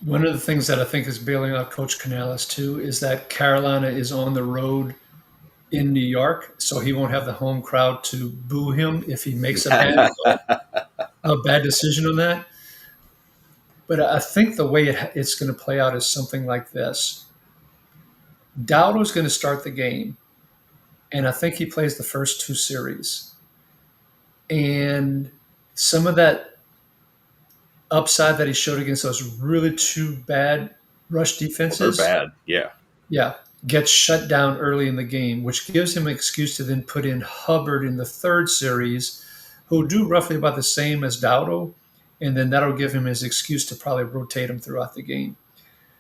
One of the things that I think is bailing out Coach Canales too is that Carolina is on the road in New York, so he won't have the home crowd to boo him if he makes a bad decision on that. But I think the way it's going to play out is something like this. Dowdle's going to start the game, and I think he plays the first two series. And some of that upside that he showed against those really two bad rush Well, they're defenses, bad, yeah. yeah, gets shut down early in the game, which gives him an excuse to then put in Hubbard in the third series, who'll do roughly about the same as Dowdle, and then that'll give him his excuse to probably rotate him throughout the game.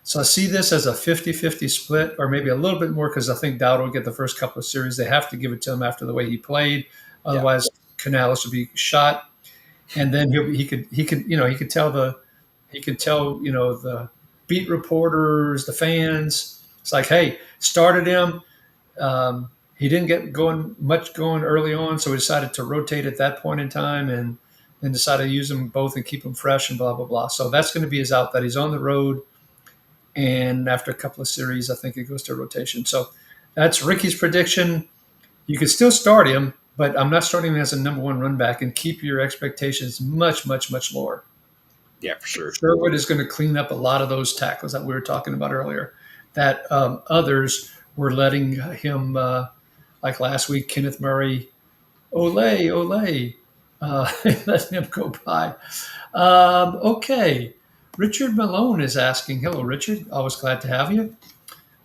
So I see this as a 50-50 split, or maybe a little bit more because I think Dowdle will get the first couple of series. They have to give it to him after the way he played. Yeah. Otherwise, Canales would be shot. And then he could tell the beat reporters, the fans. It's like, hey, started him. He didn't get going early on, so we decided to rotate at that point in time, and then decided to use them both and keep them fresh and blah blah blah. So that's going to be his out. That he's on the road, and after a couple of series, I think it goes to rotation. So That's Ricky's prediction. You can still start him, but I'm not starting him as a number one run back, and keep your expectations much, much, much lower. Yeah, for sure. Sherwood is going to clean up a lot of those tackles that we were talking about earlier that others were letting him, like last week, Kenneth Murray, ole, letting him go by. Okay. Richard Malone is asking, hello, Richard. Always glad to have you.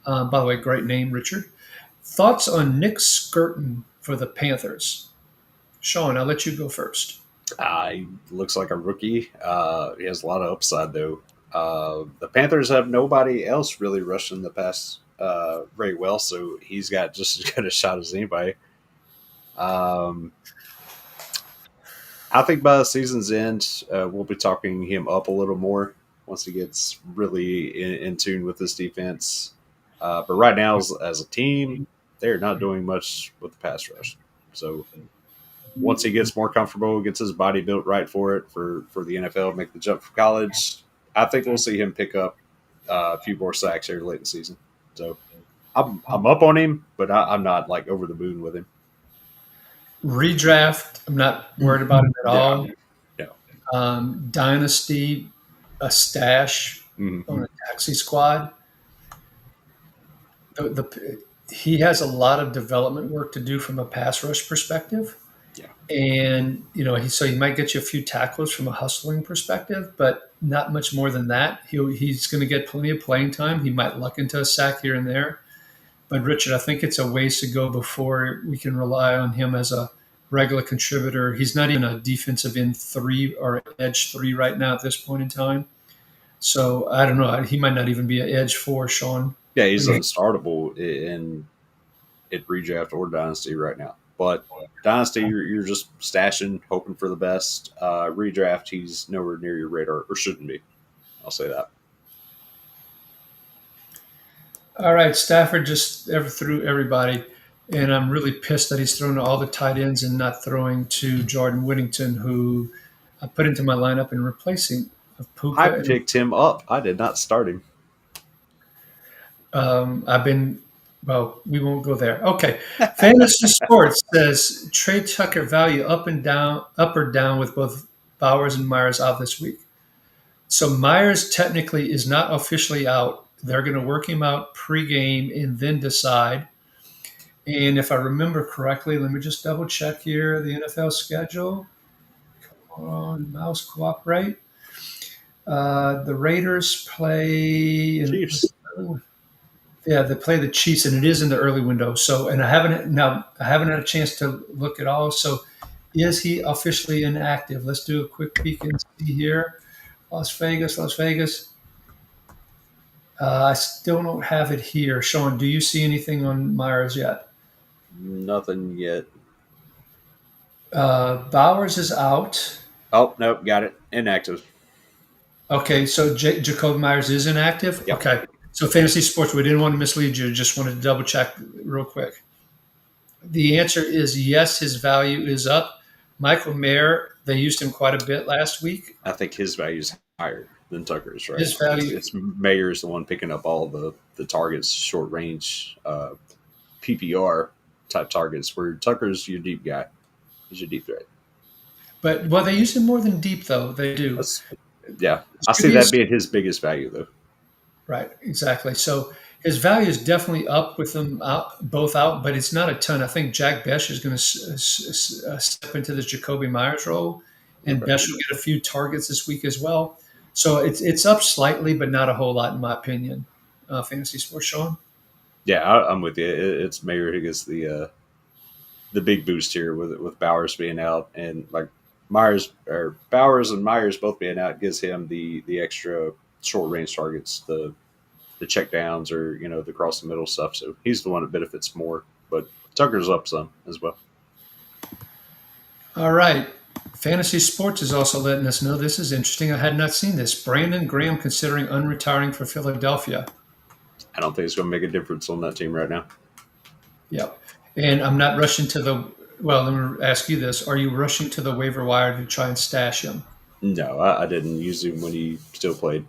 By the way, great name, Richard. Thoughts on Nick Skirton for the Panthers? Shawn, I'll let you go first. He looks like a rookie. He has a lot of upside, though. The Panthers have nobody else really rushing the pass very well, so he's got just as good a shot as anybody. Um, I think by the season's end, we'll be talking him up a little more once he gets really in tune with this defense. But right now, as a team, they're not doing much with the pass rush. So once he gets more comfortable, gets his body built right for it, for the NFL, make the jump from college, I think we'll see him pick up a few more sacks here late in the season. So I'm up on him, but I'm not like over the moon with him. Redraft, I'm not worried about it at Yeah, all. no. Dynasty, a stash Mm-hmm. on a taxi squad. He has a lot of development work to do from a pass rush perspective. Yeah, And, so he might get you a few tackles from a hustling perspective, but not much more than that. He's going to get plenty of playing time. He might luck into a sack here and there. But Richard, I think it's a ways to go before we can rely on him as a regular contributor. He's not even a defensive end three or edge three right now at this point in time. So I don't know. He might not even be an edge four, Shawn. yeah, he's unstartable in redraft or dynasty right now. But dynasty, you're just stashing, hoping for the best. Redraft, he's nowhere near your radar, or shouldn't be. I'll say that. All right, Stafford just ever threw everybody, and I'm really pissed that he's thrown to all the tight ends and not throwing to Jordan Whittington, who I put into my lineup in replacing of I Puka. And picked him up. I did not start him. I've been, well, we won't go there. Okay, Fantasy Sports says trade Tucker value up or down with both Bowers and Myers out this week. So Myers technically is not officially out. They're going to work him out pregame and then decide. And if I remember correctly, let me just double check here the NFL schedule. Come on, mouse cooperate. The Raiders play. Chiefs. Yeah, they play the Chiefs, and it is in the early window. So, and I haven't had a chance to look at all. So, is he officially inactive? Let's do a quick peek and see here. Las Vegas, Las Vegas. I still don't have it here. Shawn, do you see anything on Myers yet? Nothing yet. Bowers is out. Oh, nope, got it. Inactive. Okay, so Jacob Myers is inactive. Yep. Okay, so fantasy sports. We didn't want to mislead you. Just wanted to double check real quick. The answer is yes. His value is up. Michael Mayer. They used him quite a bit last week. I think his value is higher than Tucker's right His now. value. It's Mayer's the one picking up all the targets, short range, PPR type targets, where Tucker's your deep guy. He's your deep threat. But well, they use him more than deep though. They do. That's Yeah. I see that being his biggest value though. Right, exactly. So his value is definitely up with them both out, but it's not a ton. I think Jack Besh is going to step into this Jacoby Myers role, and Okay. Besh will get a few targets this week as well. So it's up slightly, but not a whole lot in my opinion. Fantasy sports, Shawn. Yeah, I'm with you. It's Mayer who gets the big boost here with Bowers being out, and like Bowers and Myers both being out gives him the extra short range targets, the check downs, or the cross the middle stuff. So he's the one that benefits more. But Tucker's up some as well. All right. Fantasy Sports is also letting us know this is interesting. I had not seen this. Brandon Graham considering unretiring for Philadelphia. I don't think it's going to make a difference on that team right now. Yep. And I'm not rushing to the. Well, let me ask you this: are you rushing to the waiver wire to try and stash him? No, I didn't use him when he still played.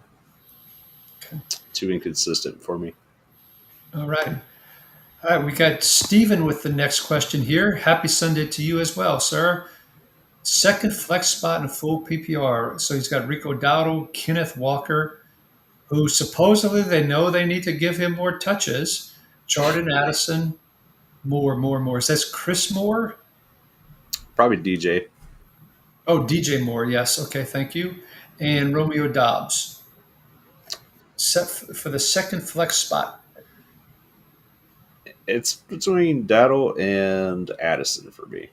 Okay. Too inconsistent for me. All right. All right, we got Stephen with the next question here. Happy Sunday to you as well, sir. Second flex spot in full PPR. So he's got Rico Dowdle, Kenneth Walker, who supposedly they know they need to give him more touches. Jordan Addison, more. Is that Chris Moore? Probably DJ. Oh, DJ Moore. Yes. Okay. Thank you. And Romeo Dobbs set for the second flex spot. It's between Daddle and Addison for me.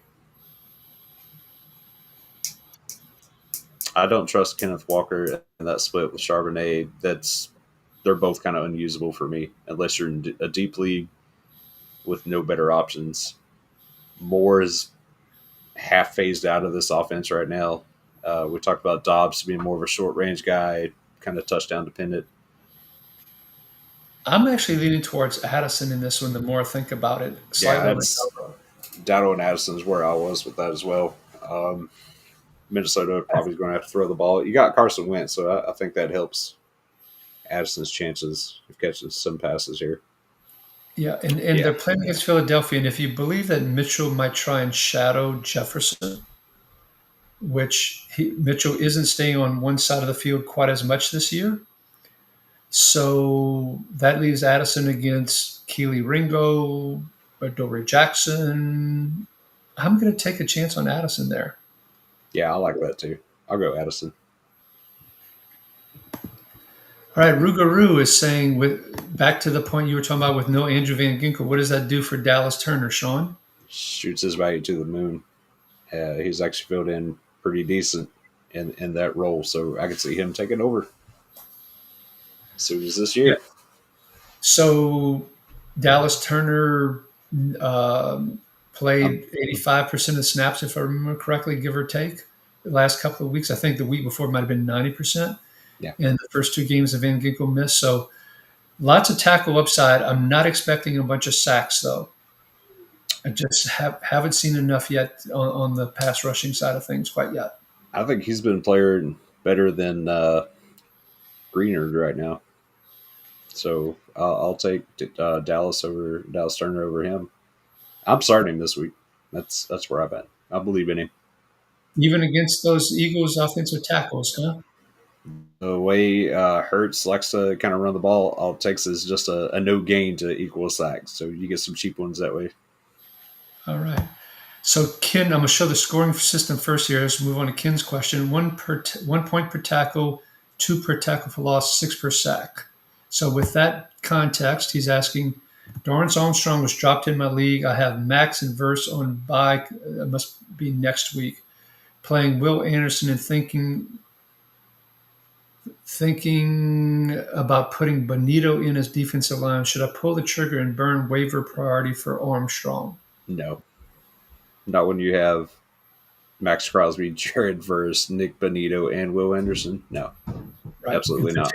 I don't trust Kenneth Walker in that split with Charbonnet. They're both kind of unusable for me unless you're in a deep league with no better options. Moore is half phased out of this offense right now. We talked about Dobbs being more of a short range guy, kind of touchdown dependent. I'm actually leaning towards Addison in this one. The more I think about it, Yeah, slightly. that's Dowdle and Addison's where I was with that as well. Minnesota probably is going to have to throw the ball. You got Carson Wentz, so I think that helps Addison's chances of catching some passes here. Yeah, and Yeah, they're playing against Philadelphia, and if you believe that Mitchell might try and shadow Jefferson, Mitchell isn't staying on one side of the field quite as much this year, so that leaves Addison against Keely Ringo, Dory Jackson. I'm going to take a chance on Addison there. yeah, I like that too. I'll go Addison. All right, Rugaroo is saying, with back to the point you were talking about with no Andrew Van Ginkel, what does that do for Dallas Turner, Shawn? Shoots his value to the moon. He's actually filled in pretty decent in that role, so I could see him taking over as soon as this Yeah. year. So Dallas Turner Um, played 85% of the snaps, if I remember correctly, give or take, the last couple of weeks. I think the week before might have been 90%. yeah, And the first two games of Van Ginkel missed. So lots of tackle upside. I'm not expecting a bunch of sacks, though. I just haven't seen enough yet on the pass rushing side of things quite yet. I think he's been playing better than Greenard right now. So I'll take Dallas Turner over him. I'm starting him this week. That's where I'm at. I believe in him. Even against those Eagles offensive tackles, huh? The way Hurts likes to kind of run the ball, all it takes is just a no gain to equal sacks. So you get some cheap ones that way. All right. So Ken, I'm going to show the scoring system first here. Let's move on to Ken's question. 1 point per tackle, 2 per tackle for loss, 6 per sack. So with that context, he's asking, Dorrance Armstrong was dropped in my league. I have Max and Verse on bye. It must be next week. Playing Will Anderson and thinking about putting Bonito in as defensive line. Should I pull the trigger and burn waiver priority for Armstrong? No, not when you have Max Crosby, Jared Verse, Nick Bonito, and Will Anderson. No, Right. absolutely not.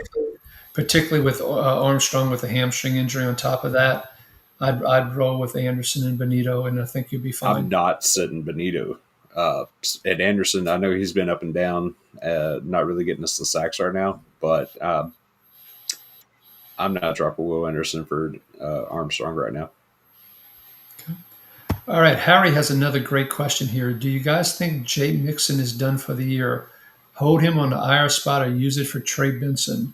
Particularly with Armstrong with a hamstring injury on top of that, I'd roll with Anderson and Bonito, and I think you'll be I'm fine. not sitting Bonito. And Anderson, I know he's been up and down, not really getting us the sacks right now, but I'm not dropping Will Anderson for Armstrong right now. All right, Harry has another great question here. Do you guys think Jay Mixon is done for the year? Hold him on the IR spot or use it for Trey Benson?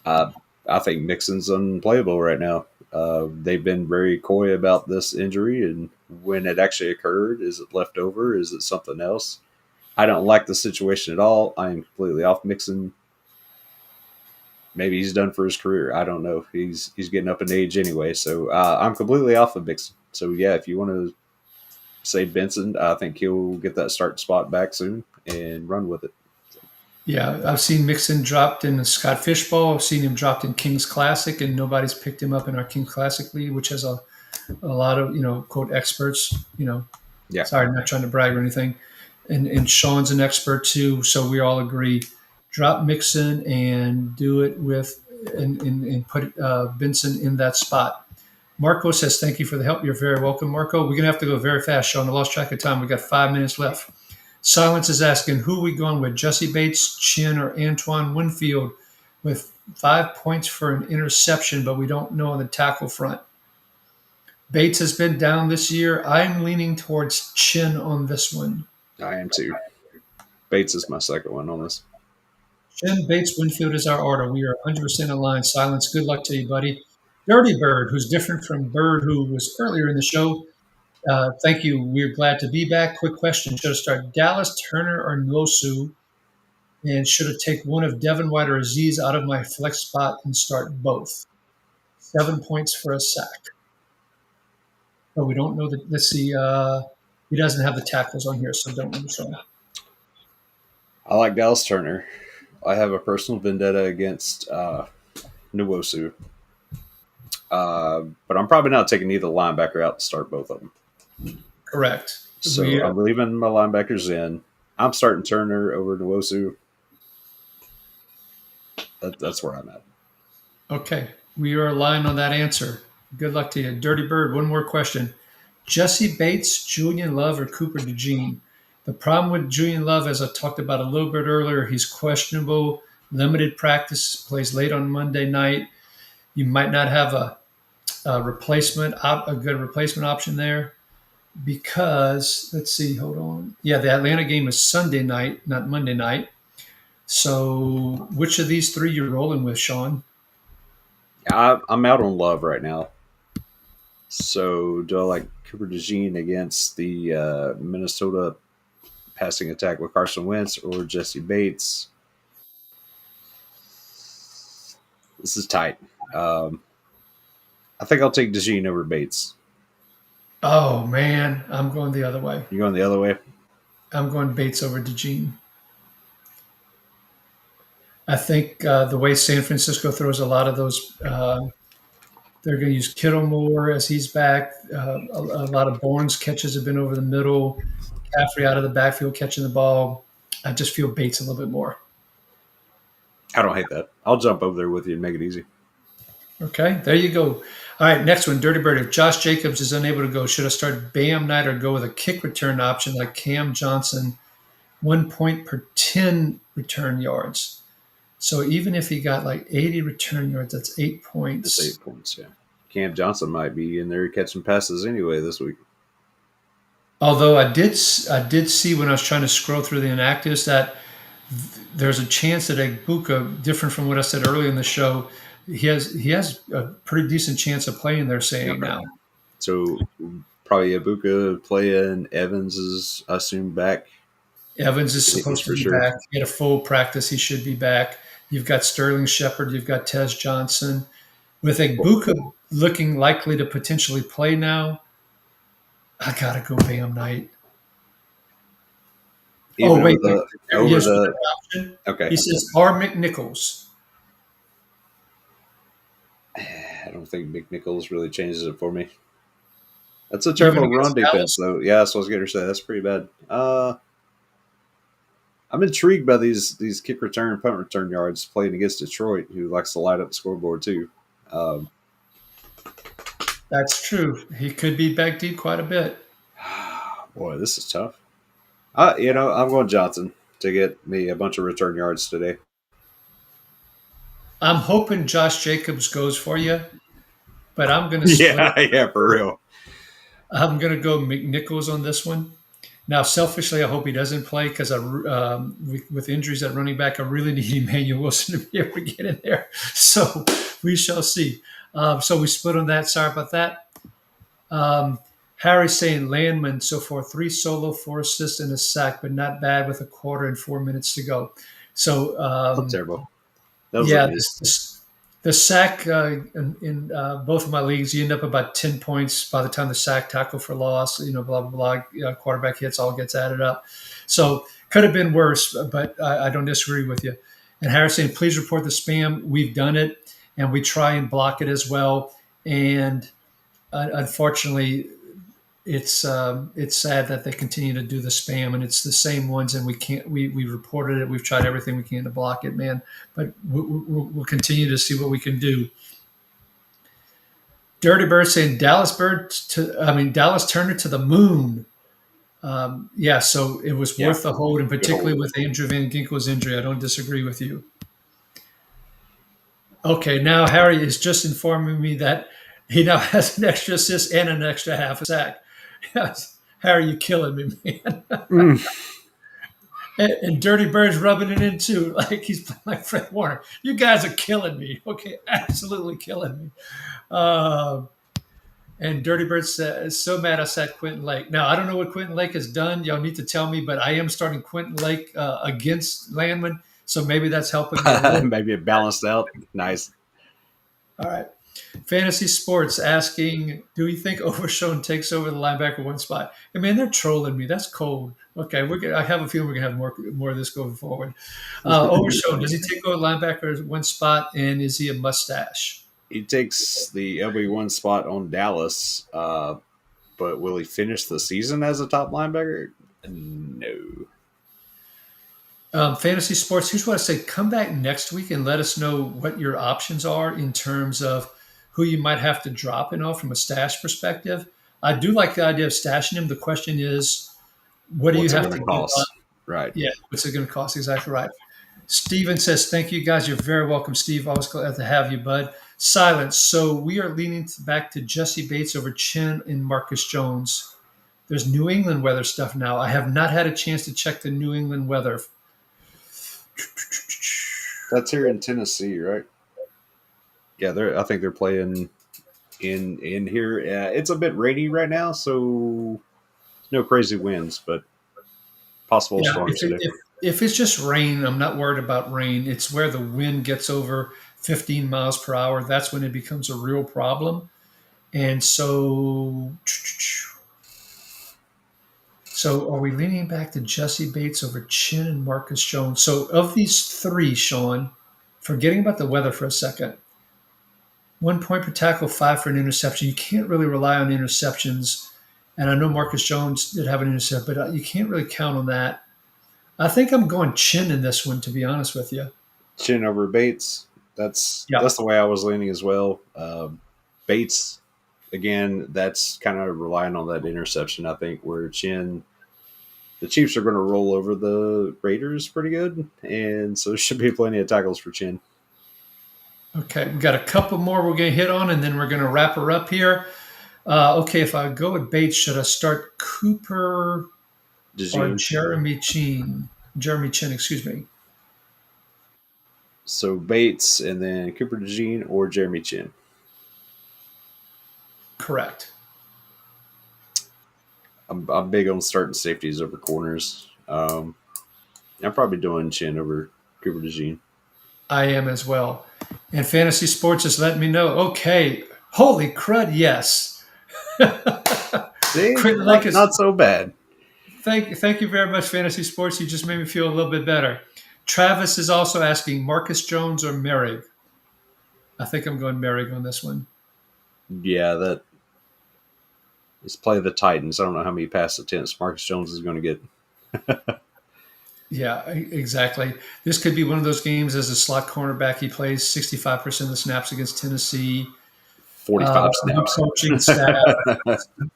Uh, I think Mixon's unplayable right now. They've been very coy about this injury and when it actually occurred. Is it left over? Is it something else? I don't like the situation at all. I am completely off Mixon. Maybe he's done for his career. I don't know. He's getting up in age anyway, so I'm completely off of Mixon. So yeah, if you want to say Benson, I think he'll get that start spot back soon and run with it. Yeah, I've seen Mixon dropped in the Scott Fishbowl. I've seen him dropped in King's Classic, and nobody's picked him up in our King's Classic league, which has a lot of, quote, experts. Yeah, Sorry, not trying to brag or anything. And Shawn's an expert too, so we all agree. Drop Mixon and do it with and put Benson in that spot. Marco says, "Thank you for the help. You're very welcome, Marco." We're gonna have to go very fast, Shawn. I lost track of time. We got 5 minutes left. Silence is asking, who are we going with? Jesse Bates, Chin, or Antoine Winfield with 5 points for an interception, but we don't know on the tackle front. Bates has been down this year. I'm leaning towards Chin on this one. I am too. Bates is my second one on this. Chin, Bates, Winfield is our order. We are 100% aligned. Silence. Good luck to you, buddy. Dirty Bird, who's different from Bird, who was earlier in the show. Thank you. We're glad to be back. Quick question. Should I start Dallas, Turner, or Nwosu? And should I take one of Devin White or Aziz out of my flex spot and start both? 7 points for a sack. Oh, we don't know that. Let's see. He doesn't have the tackles on here, so don't show. I like Dallas Turner. I have a personal vendetta against Nwosu. But I'm probably not taking either linebacker out to start both of them. Correct. So I'm leaving my linebackers in. I'm starting Turner over Nwosu. That's where I'm at. Okay. We are aligned on that answer. Good luck to you. Dirty Bird, one more question. Jesse Bates, Julian Love, or Cooper DeJean? The problem with Julian Love, as I talked about a little bit earlier, he's questionable, limited practice, plays late on Monday night. You might not have a good replacement option there because, let's see, hold on. Yeah, the Atlanta game is Sunday night, not Monday night. So which of these three you're rolling with, Shawn? I'm out on Love right now. So do I like Cooper DeJean against the Minnesota passing attack with Carson Wentz or Jesse Bates? This is tight. I think I'll take DeJean over Bates. Oh, man. I'm going the other way. You going the other way? I'm going Bates over DeJean. I think the way San Francisco throws a lot of those, they're going to use Kittle more as he's back. A lot of Bourne's catches have been over the middle. Caffrey out of the backfield catching the ball. I just feel Bates a little bit more. I don't hate that. I'll jump over there with you and make it easy. Okay, there you go. All right, next one, Dirty Bird. If Josh Jacobs is unable to go, should I start Bam Knight or go with a kick return option like Cam Johnson, 1 point per 10 return yards? So even if he got like 80 return yards, that's 8 points. That's 8 points, yeah. Cam Johnson might be in there catching passes anyway this week. Although I did see when I was trying to scroll through the inactives that there's a chance that Egbuka, different from what I said earlier in the show, he has a pretty decent chance of playing. They're saying now. So probably Egbuka playing. Evans is I assume back. Evans is supposed to be back. He had a full practice. He should be back. You've got Sterling Shepard. You've got Tez Johnson. With Egbuka looking likely to potentially play now, I got to go Bam Knight. Even wait. Option. Okay. He says R. McNichols. I don't think McNichols really changes it for me. That's a terrible run defense, though. Yeah, that's what I was going to say. That's pretty bad. I'm intrigued by these kick return, punt return yards playing against Detroit, who likes to light up the scoreboard too. That's true. He could be back deep quite a bit. Boy, this is tough. I'm going Johnson to get me a bunch of return yards today. I'm hoping Josh Jacobs goes for you, but I'm going to split. Yeah, for real. I'm going to go McNichols on this one. Now, selfishly, I hope he doesn't play because with injuries at running back, I really need Emmanuel Wilson to be able to get in there. So we shall see. So we split on that. Sorry about that. Harry's saying Landman so far 3 solo, 4 assists, and a sack, but not bad with a quarter and 4 minutes to go. So that's terrible. The sack in both of my leagues, you end up about 10 points by the time the sack, tackle for loss, blah, blah, blah, quarterback hits, all gets added up. So could have been worse, but I don't disagree with you. And Harry's saying, please report the spam. We've done it, and we try and block it as well. And unfortunately, it's sad that they continue to do the spam, and it's the same ones, and we reported it. We've tried everything we can to block it, man, but we'll continue to see what we can do. Dirty Bird saying Dallas Turner to the moon. So it was worth the hold, and particularly with Andrew Van Ginkel's injury. I don't disagree with you. Okay, now Harry is just informing me that He now has an extra assist and an extra half a sack. How are you killing me, man? Mm. And Dirty Bird's rubbing it in too, like he's playing like Fred Warner. You guys are killing me. Okay, absolutely killing me. Uh, and Dirty Bird is so mad I sat Quentin Lake. Now, I don't know what Quentin Lake has done. Y'all need to tell me, but I am starting Quentin Lake against Landman. So maybe that's helping me a little. Maybe it balanced out. Nice. All right. Fantasy Sports asking, do we think Overshown takes over the linebacker one spot? I mean, they're trolling me. That's cold. Okay, I have a feeling we're gonna have more of this going forward. Overshown, does he take over linebacker one spot, and is he a mustache? He takes the LB1 spot on Dallas, but will he finish the season as a top linebacker? No. Fantasy Sports, here's what I say: come back next week and let us know what your options are in terms of who you might have to drop in off from a stash perspective. I do like the idea of stashing him. The question is, what do you What's it have going to to give up? cost? Right. Yeah, what's it going to cost? Exactly right. Steven says, thank you guys. You're very welcome, Steve. Always glad to have you, bud. Silence. So we are leaning back to Jesse Bates over Chin and Marcus Jones. There's New England weather stuff now. I have not had a chance to check the New England weather. That's here in Tennessee, right? Yeah, I think they're playing in here. It's a bit rainy right now, so no crazy winds, but possible Yeah, storms today. if it's just rain, I'm not worried about rain. It's where the wind gets over 15 miles per hour. That's when it becomes a real problem. And so are we leaning back to Jesse Bates over Chin and Marcus Jones? So of these three, Shawn, forgetting about the weather for a second, 1 point per tackle, 5 for an interception. You can't really rely on interceptions. And I know Marcus Jones did have an interception, but you can't really count on that. I think I'm going Chin in this one, to be honest with you. Chin over Bates. That's Yeah. the way I was leaning as well. Bates, again, that's kind of relying on that interception. I think where Chin, the Chiefs are going to roll over the Raiders pretty good, and so there should be plenty of tackles for Chin. Okay, we've got a couple more we're going to hit on, and then we're going to wrap her up here. Okay, if I go with Bates, should I start Cooper or Jeremy Chin? Jeremy Chin, excuse me. So Bates and then Cooper DeJean or Jeremy Chin. Correct. I'm big on starting safeties over corners. I'm probably doing Chin over Cooper DeJean. I am as well. And Fantasy Sports is letting me know. Okay, holy crud, yes. See, not so bad. Thank you very much, Fantasy Sports. You just made me feel a little bit better. Travis is also asking Marcus Jones or Merrick. I think I'm going Merrick on this one. Yeah, let's play the Titans. I don't know how many pass attempts Marcus Jones is going to get. Yeah, exactly. This could be one of those games as a slot cornerback. He plays 65% of the snaps against Tennessee. 45 snaps. Coaching staff,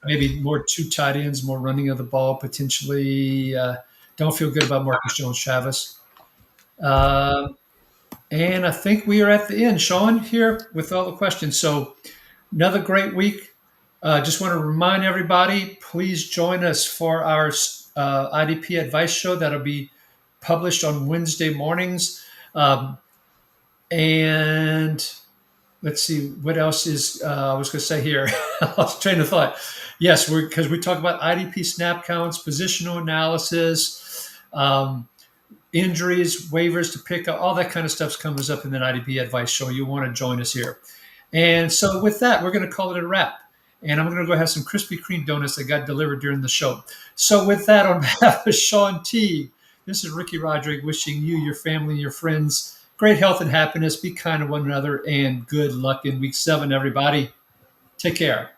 maybe more two tight ends, more running of the ball potentially. Don't feel good about Marcus Jones, Travis. And I think we are at the end, Shawn, here with all the questions. So another great week. Just want to remind everybody, please join us for our IDP advice show that'll be published on Wednesday mornings. And let's see, what else is, I was going to say here. I lost train of thought. Yes, because we talk about IDP snap counts, positional analysis, injuries, waivers to pick up, all that kind of stuff comes up in the IDP advice show. You want to join us here. And so with that, we're going to call it a wrap. And I'm going to go have some Krispy Kreme donuts that got delivered during the show. So with that, on behalf of Shawn T, this is Ricky Roderick wishing you, your family, and your friends great health and happiness. Be kind to one another, and good luck in week 7, everybody. Take care.